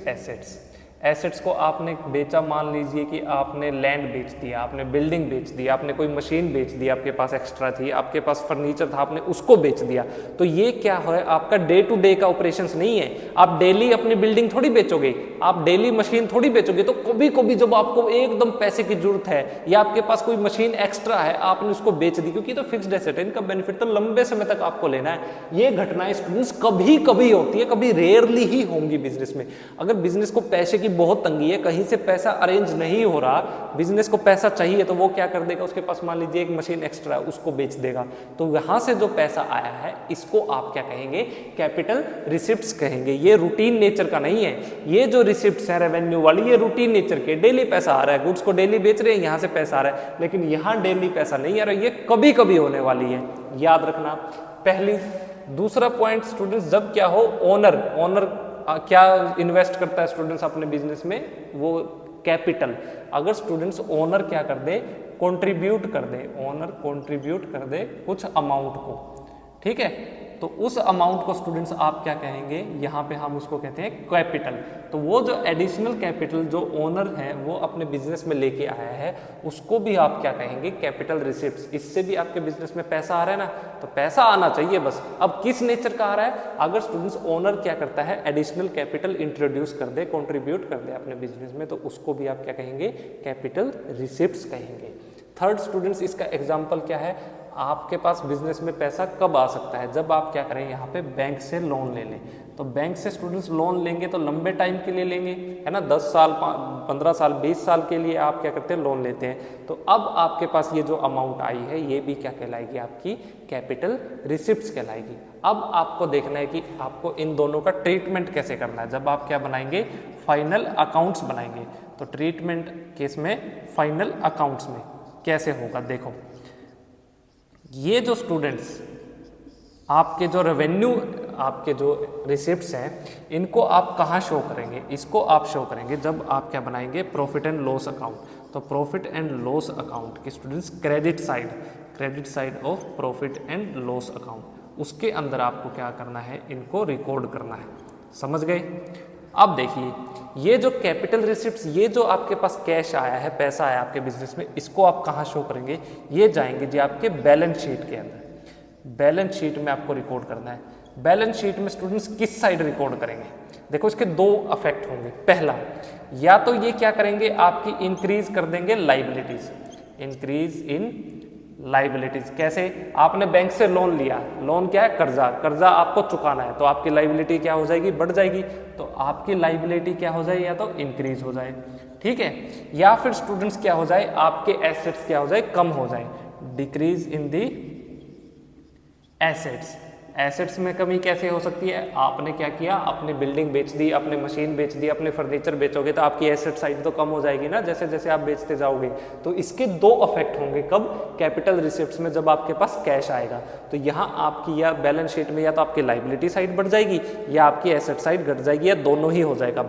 एसेट्स को आपने बेचा, मान लीजिए कि आपने लैंड बेच दिया, आपने बिल्डिंग बेच दिया, आपने कोई मशीन बेच दी, आपके पास एक्स्ट्रा थी, आपके पास फर्नीचर था, आपने उसको बेच दिया। तो ये क्या है, आपका डे टू डे का ऑपरेशंस नहीं है। आप डेली अपनी बिल्डिंग थोड़ी बेचोगे, आप डेली मशीन थोड़ी बेचोगे। तो कभी कभी जब आपको एकदम पैसे की जरूरत है या आपके पास कोई मशीन एक्स्ट्रा है, आपने उसको बेच दी, क्योंकि तो फिक्स्ड एसेट है, इनका बेनिफिट तो लंबे समय तक आपको लेना है। ये घटनाएं स्टूडेंट्स कभी कभी होती है, कभी रेयरली ही होंगी बिजनेस में। अगर बिजनेस को पैसे की बहुत तंगी है, कहीं से पैसा अरेंज नहीं हो रहा, बिजनेस को पैसा चाहिए, तो वो क्या कर देगा, उसके पास मान लीजिए एक मशीन एक्स्ट्रा है, उसको बेच देगा। तो वहां से जो पैसा आया है, इसको आप क्या कहेंगे, कैपिटल रिसिप्ट्स कहेंगे। ये रूटीन नेचर का नहीं है। ये जो रिसिप्ट्स है रेवेन्यू वाली, ये रूटीन नेचर के, डेली पैसा आ रहा है, गुड्स को डेली बेच रहे हैं, यहाँ से पैसा आ रहा है, लेकिन यहाँ डेली पैसा नहीं आ रहा, ये कभी कभी होने वाली है, याद रखना। पहली। दूसरा पॉइंट स्टूडेंट्स, जब क्या हो, ओनर क्या इन्वेस्ट करता है स्टूडेंट्स अपने बिजनेस में, वो कैपिटल। अगर स्टूडेंट्स ओनर क्या कर दे, कंट्रीब्यूट कर दे, ओनर कंट्रीब्यूट कर दे कुछ अमाउंट को, ठीक है, तो उस अमाउंट को स्टूडेंट्स आप क्या कहेंगे, यहाँ पे हम उसको कहते हैं कैपिटल। तो वो जो एडिशनल कैपिटल जो ओनर है वो अपने बिजनेस में लेके आया है, उसको भी आप क्या कहेंगे, कैपिटल रिसिप्ट्स। इससे भी आपके बिजनेस में पैसा आ रहा है ना, तो पैसा आना चाहिए बस। अब किस नेचर का आ रहा है, अगर स्टूडेंट्स ओनर क्या करता है, एडिशनल कैपिटल इंट्रोड्यूस कर दे, कॉन्ट्रीब्यूट कर दे अपने बिजनेस में, तो उसको भी आप क्या कहेंगे, कैपिटल रिसिप्ट्स कहेंगे। थर्ड स्टूडेंट्स, इसका एग्जाम्पल क्या है, आपके पास बिजनेस में पैसा कब आ सकता है, जब आप क्या करें, यहाँ पे बैंक से लोन ले लें। तो बैंक से स्टूडेंट्स लोन लेंगे तो लंबे टाइम के लिए लेंगे, है ना, 10 साल 15 साल 20 साल के लिए आप क्या करते हैं, लोन लेते हैं। तो अब आपके पास ये जो अमाउंट आई है, ये भी क्या कहलाएगी, आपकी कैपिटल रिसिप्ट्स कहलाएगी। अब आपको देखना है कि आपको इन दोनों का ट्रीटमेंट कैसे करना है। जब आप क्या बनाएंगे, फाइनल अकाउंट्स बनाएंगे, तो ट्रीटमेंट केस में फाइनल अकाउंट्स में कैसे होगा, देखो। ये जो स्टूडेंट्स आपके जो रेवेन्यू, आपके जो रिसिप्ट्स हैं, इनको आप कहाँ शो करेंगे, इसको आप शो करेंगे जब आप क्या बनाएंगे, प्रॉफिट एंड लॉस अकाउंट। तो प्रॉफिट एंड लॉस अकाउंट की students credit side of profit and loss account, उसके अंदर आपको क्या करना है, इनको रिकॉर्ड करना है। समझ गए। अब देखिए, ये जो कैपिटल रिसिप्ट्स, ये जो आपके पास कैश आया है, पैसा आया आपके बिजनेस में, इसको आप कहाँ शो करेंगे? ये जाएंगे जी आपके बैलेंस शीट के अंदर। बैलेंस शीट में आपको रिकॉर्ड करना है। बैलेंस शीट में स्टूडेंट्स किस साइड रिकॉर्ड करेंगे? देखो, इसके दो इफेक्ट होंगे। पहला, या तो ये क्या करेंगे, आपकी इंक्रीज कर देंगे लाइबिलिटीज, इंक्रीज इन लाइबिलिटीज। कैसे? आपने बैंक से लोन लिया, लोन क्या है? कर्जा। कर्जा आपको चुकाना है, तो आपकी लाइबिलिटी क्या हो जाएगी? बढ़ जाएगी। तो आपकी लाइबिलिटी क्या हो जाए? या तो इंक्रीज हो जाए, ठीक है। या फिर स्टूडेंट्स क्या हो जाए? आपके एसेट्स क्या हो जाए? कम हो जाए, decrease in the assets. Assets में कमी कैसे हो सकती है? आपने क्या किया? अपनी बिल्डिंग बेच दी, अपने मशीन बेच दी, अपने फर्नीचर बेचोगे तो आपकी एसेट साइड तो कम हो जाएगी ना, जैसे जैसे आप बेचते जाओगे। तो इसके दो इफेक्ट होंगे। कब? कैपिटल रिसिप्ट्स में, जब आपके पास कैश आएगा। तो यहाँ आपकी या बैलेंस शीट में या तो आपकी लाइबिलिटी साइड बढ़ जाएगी या आपकी एसेट साइड घट जाएगी, या दोनों ही हो जाएगा।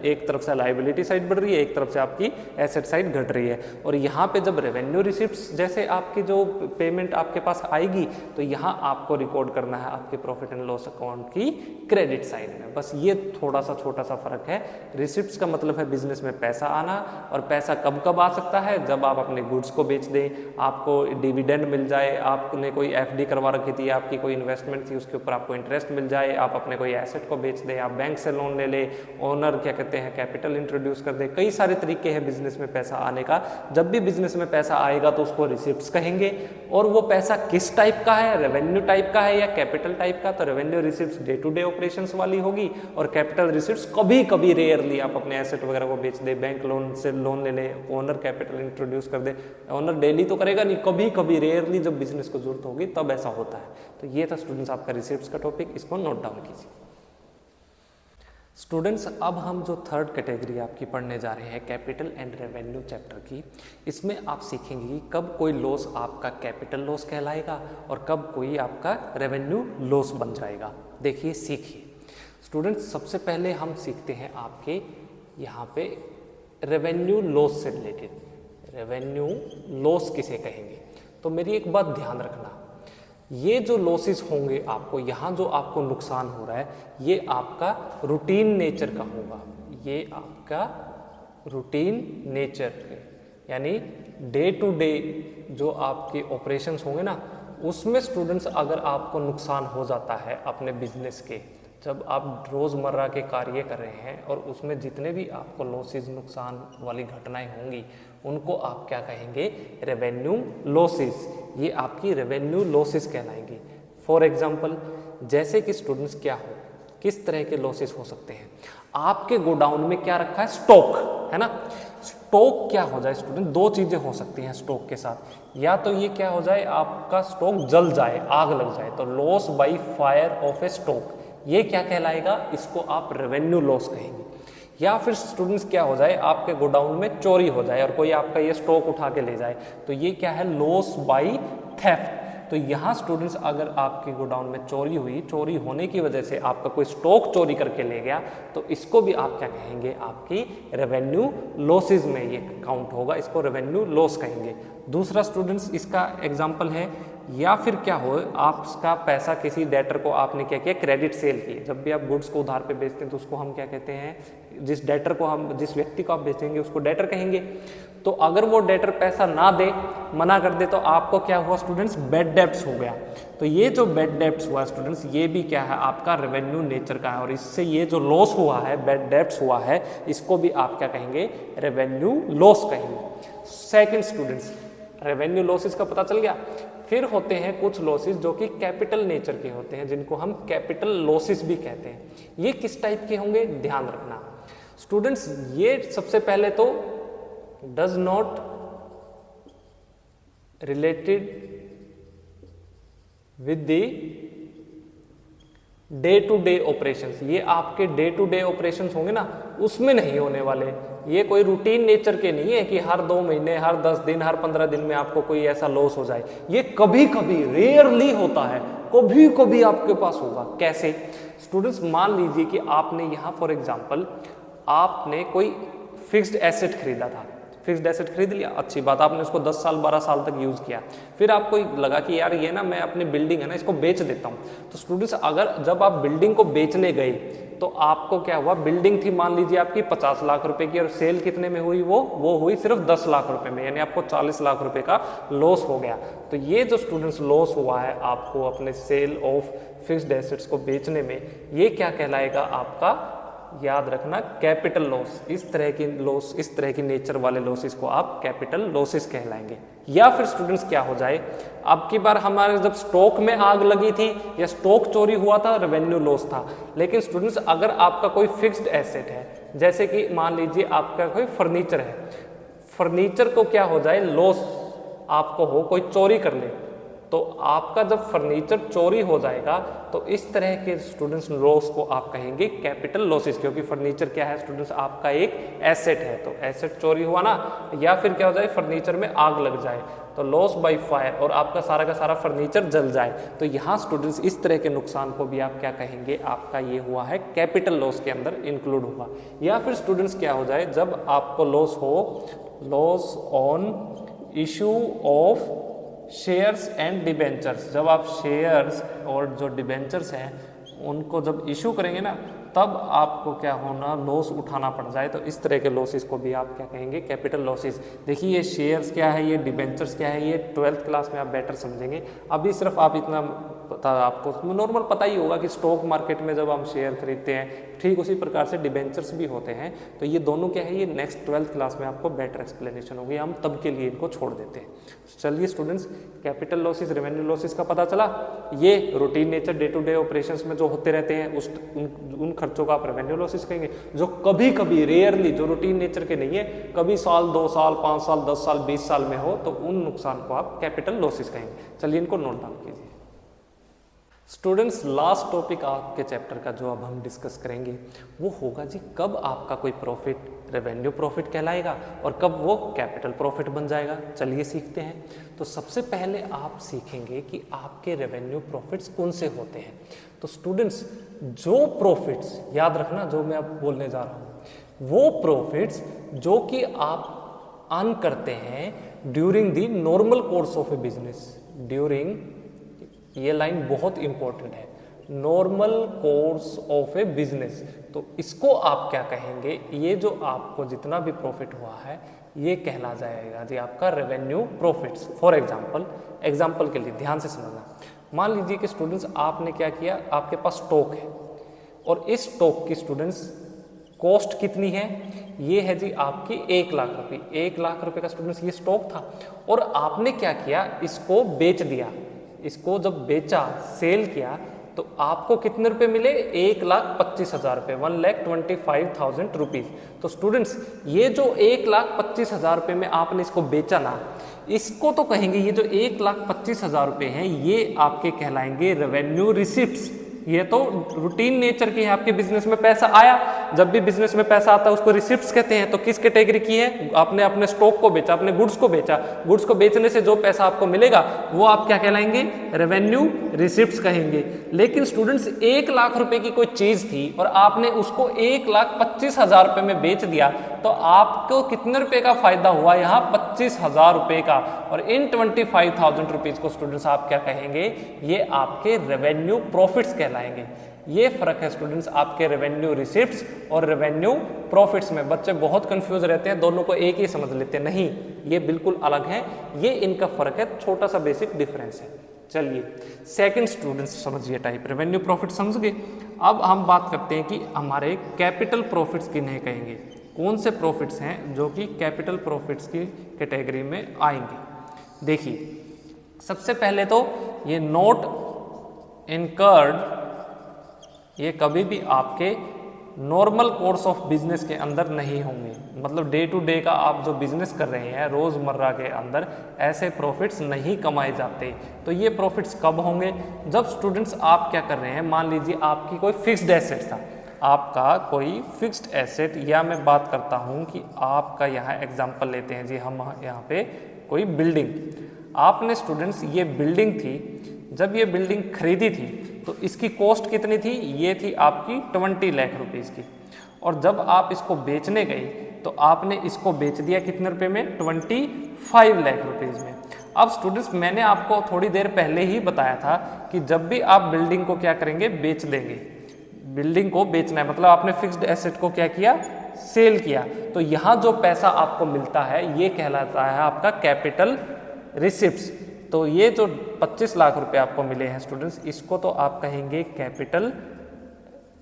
एक तरफ से लाइबिलिटी साइड बढ़ रही है, एक तरफ से आपकी एसेट साइड घट रही है। और यहाँ पे जब रेवेन्यू रिसिप्ट्स जैसे आपकी जो पेमेंट आपके पास आएगी, तो यहाँ आपको रिकॉर्ड करना है आपके प्रॉफिट एंड लॉस अकाउंट की क्रेडिट साइड में। बस ये थोड़ा सा छोटा सा फर्क है। रिसिप्ट्स का मतलब है बिजनेस में पैसा आना, और पैसा कब कब आ सकता है? जब आप अपने गुड्स को बेच दें, आपको डिविडेंड मिल जाए, आपने कोई एफडी करवा रखी थी, आपकी कोई इन्वेस्टमेंट थी, उसके ऊपर आपको इंटरेस्ट मिल जाए, आप अपने कोई एसेट को बेच दें, आप बैंक से लोन ले ले, ओनर क्या कहते हैं कैपिटल इंट्रोड्यूस कर दे। कई सारे तरीके हैं बिजनेस में पैसा आने का। जब भी बिजनेस में पैसा आएगा तो उसको रिसिप्ट्स कहेंगे। और वो पैसा किस टाइप का है? रेवेन्यू टाइप का है या कैपिटल टाइप का? तो revenue receipts day to day operations वाली होगी, और कैपिटल रिसिप्ट्स कभी कभी रेयरली आप अपने एसेट वगैरह को बेच दे, बैंक लोन से लोन ले ले, ओनर कैपिटल इंट्रोड्यूस कर दे। ओनर डेली तो करेगा नहीं, कभी कभी रेयरली जब बिजनेस को जरूरत होगी तब ऐसा होता है। तो ये था स्टूडेंट्स आपका रिसिप्ट्स का टॉपिक, इसको नोट डाउन कीजिए। स्टूडेंट्स, अब हम जो थर्ड कैटेगरी आपकी पढ़ने जा रहे हैं कैपिटल एंड रेवेन्यू चैप्टर की, इसमें आप सीखेंगे कि कब कोई लॉस आपका कैपिटल लॉस कहलाएगा और कब कोई आपका रेवेन्यू लॉस बन जाएगा। देखिए, सीखिए स्टूडेंट्स। सबसे पहले हम सीखते हैं आपके यहाँ पे रेवेन्यू लॉस से रिलेटेड। रेवेन्यू लॉस किसे कहेंगे? तो मेरी एक बात ध्यान रखना, ये जो लॉसेस होंगे आपको, यहाँ जो आपको नुकसान हो रहा है, ये आपका रूटीन नेचर का होगा। ये आपका रूटीन नेचर, यानी डे टू डे जो आपके ऑपरेशंस होंगे ना, उसमें स्टूडेंट्स अगर आपको नुकसान हो जाता है अपने बिजनेस के, जब आप रोज़मर्रा के कार्य कर रहे हैं और उसमें जितने भी आपको लॉसेस, नुकसान वाली घटनाएं होंगी, उनको आप क्या कहेंगे? Revenue losses. ये आपकी रेवेन्यू लॉसेस कहलाएंगी। फॉर एग्जांपल, जैसे कि स्टूडेंट्स क्या हो, किस तरह के लॉसेस हो सकते हैं? आपके गोडाउन में क्या रखा है? स्टॉक है ना। स्टॉक क्या हो जाए स्टूडेंट? दो चीजें हो सकती हैं स्टॉक के साथ। या तो ये क्या हो जाए, आपका स्टॉक जल जाए, आग लग जाए, तो loss by fire of A stock, ये क्या कहलाएगा? इसको आप रेवेन्यू लॉस कहेंगे। या फिर स्टूडेंट्स क्या हो जाए, आपके गोडाउन में चोरी हो जाए और कोई आपका ये स्टॉक उठा के ले जाए, तो ये क्या है? Loss by theft. तो यहाँ स्टूडेंट्स अगर आपके गोडाउन में चोरी हुई, चोरी होने की वजह से आपका कोई स्टॉक चोरी करके ले गया, तो इसको भी आप क्या कहेंगे? आपकी रेवेन्यू लॉसेस में ये काउंट होगा, इसको रेवेन्यू लॉस कहेंगे। दूसरा स्टूडेंट्स इसका एग्जाम्पल है, या फिर क्या हो, आपका पैसा किसी डेटर को आपने क्या किया? क्रेडिट सेल की। जब भी आप गुड्स को उधार पे बेचते हैं तो उसको हम क्या कहते हैं? जिस डेटर को हम, जिस व्यक्ति को आप बेचेंगे उसको डेटर कहेंगे। तो अगर वो डेटर पैसा ना दे, मना कर दे, तो आपको क्या हुआ स्टूडेंट्स? बैड डेब्ट्स हो गया। तो ये जो बैड डेब्ट्स हुआ स्टूडेंट्स, ये भी क्या है? आपका रेवेन्यू नेचर का है, और इससे ये जो लॉस हुआ है, बैड डेब्ट्स हुआ है, इसको भी आप क्या कहेंगे? रेवेन्यू लॉस कहेंगे। सेकंड स्टूडेंट्स, रेवेन्यू लॉसेस का पता चल गया। फिर होते हैं कुछ लॉसेस जो कि कैपिटल नेचर के होते हैं, जिनको हम कैपिटल लॉसेस भी कहते हैं। ये किस टाइप के होंगे? ध्यान रखना स्टूडेंट्स। ये सबसे पहले तो does not related with the day to day operations. ये आपके डे टू डे ऑपरेशंस होंगे ना, उसमें नहीं होने वाले। ये कोई रूटीन नेचर के नहीं है कि हर 2 महीने, हर 10 दिन, हर 15 दिन में आपको कोई ऐसा लॉस हो जाए। ये कभी कभी, रेयरली होता है, कभी कभी आपके पास होगा। कैसे स्टूडेंट्स? मान लीजिए कि आपने यहाँ फॉर एग्जाम्पल आपने कोई फिक्स्ड एसेट खरीदा था। फिक्स्ड एसेट खरीद लिया, अच्छी बात, आपने उसको 10 साल 12 साल तक यूज़ किया, फिर आपको लगा कि यार ये ना मैं अपनी बिल्डिंग है ना इसको बेच देता हूँ। तो स्टूडेंट्स अगर जब आप बिल्डिंग को बेचने गए तो आपको क्या हुआ, बिल्डिंग थी मान लीजिए आपकी 50 लाख रुपए की और सेल कितने में हुई, वो हुई सिर्फ 10 लाख रुपए में, यानी आपको 40 लाख रुपए का लॉस हो गया। तो ये जो स्टूडेंट्स लॉस हुआ है आपको अपने सेल ऑफ फिक्स्ड एसेट्स को बेचने में, ये क्या कहलाएगा आपका, याद रखना कैपिटल लॉस। इस तरह की नेचर वाले लॉसेस को आप कैपिटल लॉसेस कहलाएंगे। या फिर स्टूडेंट्स क्या हो जाए, अब की बार हमारे जब स्टॉक में आग लगी थी या स्टॉक चोरी हुआ था, रेवेन्यू लॉस था। लेकिन स्टूडेंट्स अगर आपका कोई फिक्स्ड एसेट है, जैसे कि मान लीजिए आपका कोई फर्नीचर है, फर्नीचर को क्या हो जाए लॉस आपको हो, कोई चोरी कर ले, तो आपका जब फर्नीचर चोरी हो जाएगा तो इस तरह के स्टूडेंट्स लॉस को आप कहेंगे कैपिटल लॉसेस, क्योंकि फर्नीचर क्या है स्टूडेंट्स, आपका एक एसेट है। तो एसेट चोरी हुआ ना, या फिर क्या हो जाए फर्नीचर में आग लग जाए तो लॉस बाय फायर, और आपका सारा का सारा फर्नीचर जल जाए, तो यहाँ स्टूडेंट्स इस तरह के नुकसान को भी आप क्या कहेंगे, आपका ये हुआ है कैपिटल लॉस के अंदर इंक्लूड हुआ। या फिर स्टूडेंट्स क्या हो जाए, जब आपको लॉस हो, loss on issue of shares and debentures, जब आप शेयर्स और जो डिबेंचर्स हैं उनको जब इशू करेंगे ना, तब आपको क्या होना, लॉस उठाना पड़ जाए, तो इस तरह के लॉसेस को भी आप क्या कहेंगे, कैपिटल लॉसेस। देखिए ये शेयर्स क्या है, ये डिबेंचर्स क्या है, ये 12th क्लास में आप बेटर समझेंगे। अभी सिर्फ आप इतना पता, आपको नॉर्मल पता ही होगा कि स्टॉक मार्केट में जब हम शेयर खरीदते हैं, ठीक उसी प्रकार से डिबेंचर्स भी होते हैं। तो ये दोनों क्या है, ये नेक्स्ट 12th क्लास में आपको बेटर एक्सप्लेनेशन होगी, हम तब के लिए इनको छोड़ देते हैं। चलिए students, capital losses, revenue losses का पता चला। ये routine nature day to day operations में जो होते रहते हैं उन खर्चों का आप रेवेन्यू लॉसेस कहेंगे। जो कभी कभी रेयरली, जो रूटीन नेचर के नहीं है, कभी साल 2 साल 5 साल 10 साल 20 साल में हो, तो उन नुकसान को आप कैपिटल लॉसेस कहेंगे। चलिए इनको नोट डाउन कीजिए। स्टूडेंट्स, लास्ट टॉपिक आपके चैप्टर का जो अब हम डिस्कस करेंगे वो होगा जी, कब आपका कोई प्रॉफिट रेवेन्यू प्रॉफिट कहलाएगा और कब वो कैपिटल प्रॉफिट बन जाएगा। चलिए सीखते हैं। तो सबसे पहले आप सीखेंगे कि आपके रेवेन्यू प्रॉफिट्स कौन से होते हैं। तो स्टूडेंट्स, जो प्रॉफिट्स, याद रखना जो मैं अब बोलने जा रहा हूँ, वो प्रॉफिट्स जो कि आप अर्न करते हैं during the normal course of A business, during, ये लाइन बहुत इंपॉर्टेंट है, normal course of A business. तो इसको आप क्या कहेंगे, ये जो आपको जितना भी प्रॉफिट हुआ है ये कहला जाएगा जी आपका रेवेन्यू प्रॉफिट्स। फॉर एग्जाम्पल के लिए ध्यान से समझना। मान लीजिए कि स्टूडेंट्स आपने क्या किया, आपके पास स्टॉक है और इस स्टॉक की स्टूडेंट्स कॉस्ट कितनी है, ये है जी आपकी 1 लाख रुपए। 1 लाख रुपए का स्टूडेंट्स ये स्टॉक था और आपने क्या किया, इसको बेच दिया। इसको जब बेचा, सेल किया, तो आपको कितने रुपए मिले, 1,25,000 रुपये, 1,25,000 रुपीज़। तो स्टूडेंट्स, ये जो 1,25,000 रुपये में आपने इसको बेचा ना, इसको तो कहेंगे, ये जो 1,25,000 रुपये हैं ये आपके कहलाएंगे रेवेन्यू रिसिप्ट्स। ये तो रूटीन नेचर की है, आपके बिजनेस में पैसा आया, जब भी बिजनेस में पैसा आता है उसको रिसिप्ट्स कहते हैं। तो किस कैटेगरी की है, आपने अपने स्टॉक को बेचा, अपने गुड्स को बेचा, गुड्स को बेचने से जो पैसा आपको मिलेगा वो आप क्या कहलाएंगे, रेवेन्यू रिसिप्ट्स कहेंगे। लेकिन स्टूडेंट्स 1 लाख रुपए की कोई चीज थी और आपने उसको 1,25,000 रुपए में बेच दिया, तो आपको कितने रुपए का फायदा हुआ, यहाँ 25,000 रुपए का। और इन 25,000 रुपीज को स्टूडेंट्स आप क्या कहेंगे, ये आपके रेवेन्यू प्रॉफिट्स कहलाएंगे। ये फर्क है स्टूडेंट्स आपके रेवेन्यू रिसिप्ट्स और रेवेन्यू प्रॉफिट्स में। बच्चे बहुत कंफ्यूज रहते हैं, दोनों को एक ही समझ लेते हैं, नहीं, ये बिल्कुल अलग है, ये इनका फर्क है, छोटा सा बेसिक डिफरेंस है। चलिए सेकंड स्टूडेंट्स समझिए टाइप, रेवेन्यू प्रॉफिट समझ गए। अब हम बात करते हैं कि हमारे कैपिटल प्रॉफिट्स किन्हें कहेंगे, कौन से प्रॉफिट्स हैं जो कि कैपिटल प्रॉफिट्स की कैटेगरी में आएंगे। देखिए सबसे पहले तो ये नोट इनकर्ड, ये कभी भी आपके नॉर्मल कोर्स ऑफ बिजनेस के अंदर नहीं होंगे। मतलब डे टू डे का आप जो बिजनेस कर रहे हैं रोजमर्रा के अंदर ऐसे प्रॉफिट्स नहीं कमाए जाते। तो ये प्रॉफिट्स कब होंगे, जब स्टूडेंट्स आप क्या कर रहे हैं, मान लीजिए आपकी कोई फिक्स्ड एसेट था, आपका कोई फिक्स्ड एसेट, या मैं बात करता हूँ कि आपका यहाँ एग्जाम्पल लेते हैं जी, हम यहाँ पे कोई बिल्डिंग, आपने स्टूडेंट्स ये बिल्डिंग थी, जब ये बिल्डिंग खरीदी थी तो इसकी कॉस्ट कितनी थी, ये थी आपकी 20 लाख रुपीज़ की। और जब आप इसको बेचने गए तो आपने इसको बेच दिया कितने रुपए में, 25 लाख रुपीज में। अब स्टूडेंट्स मैंने आपको थोड़ी देर पहले ही बताया था कि जब भी आप बिल्डिंग को क्या करेंगे, बेच देंगे, बिल्डिंग को बेचना है मतलब आपने फिक्स्ड एसेट को क्या किया, सेल किया, तो यहाँ जो पैसा आपको मिलता है ये कहलाता है आपका कैपिटल रिसिप्ट्स। तो ये जो 25 लाख रुपए आपको मिले हैं स्टूडेंट्स, इसको तो आप कहेंगे कैपिटल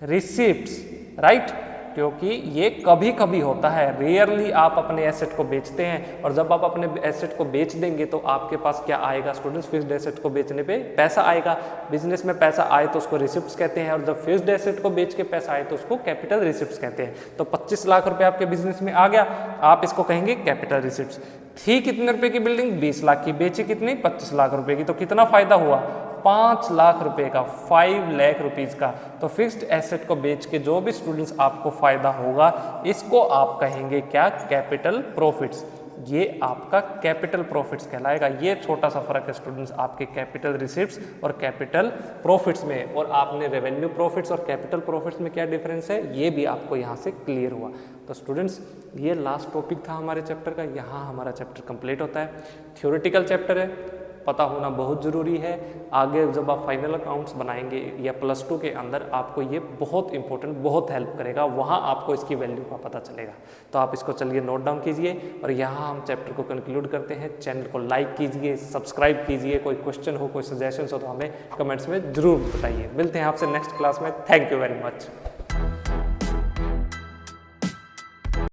रिसिप्ट्स, राइट, क्योंकि ये कभी कभी होता है, रेयरली आप अपने एसेट को बेचते हैं, और जब आप अपने एसेट को बेच देंगे तो आपके पास क्या आएगा स्टूडेंट्स, फिक्स्ड एसेट को बेचने पे पैसा आएगा। बिजनेस में पैसा आए तो उसको रिसिप्ट्स कहते हैं, और जब फिक्स्ड एसेट को बेच के पैसा आए तो उसको कैपिटल रिसिप्ट्स कहते हैं। तो 25 लाख रुपए आपके बिजनेस में आ गया, आप इसको कहेंगे कैपिटल रिसिप्ट्स। थी कितने रुपए की बिल्डिंग, 20 लाख की, बेची कितनी, 25 लाख रुपए की, तो कितना फायदा हुआ, 5 लाख रुपए का, 5 लाख रुपीज का। तो फिक्स्ड एसेट को बेच के जो भी स्टूडेंट्स आपको फायदा होगा इसको आप कहेंगे क्या, कैपिटल प्रॉफिट्स। ये आपका कैपिटल प्रॉफिट्स कहलाएगा। ये छोटा सा फर्क है स्टूडेंट्स आपके कैपिटल रिसिप्ट्स और कैपिटल प्रॉफिट्स में। और आपने रेवेन्यू प्रॉफिट्स और कैपिटल प्रॉफिट्स में क्या डिफरेंस है ये भी आपको यहाँ से क्लियर हुआ। तो स्टूडेंट्स ये लास्ट टॉपिक था हमारे चैप्टर का, यहाँ हमारा चैप्टर कंप्लीट होता है। थ्योरेटिकल चैप्टर है, पता होना बहुत ज़रूरी है। आगे जब आप फाइनल अकाउंट्स बनाएंगे या +2 के अंदर आपको ये बहुत इंपॉर्टेंट, बहुत हेल्प करेगा, वहाँ आपको इसकी वैल्यू का पता चलेगा। तो आप इसको चलिए नोट डाउन कीजिए, और यहाँ हम चैप्टर को कंक्लूड करते हैं। चैनल को लाइक कीजिए, सब्सक्राइब कीजिए, कोई क्वेश्चन हो, कोई सजेशन हो तो हमें कमेंट्स में ज़रूर बताइए। मिलते हैं आपसे नेक्स्ट क्लास में। Thank you very much.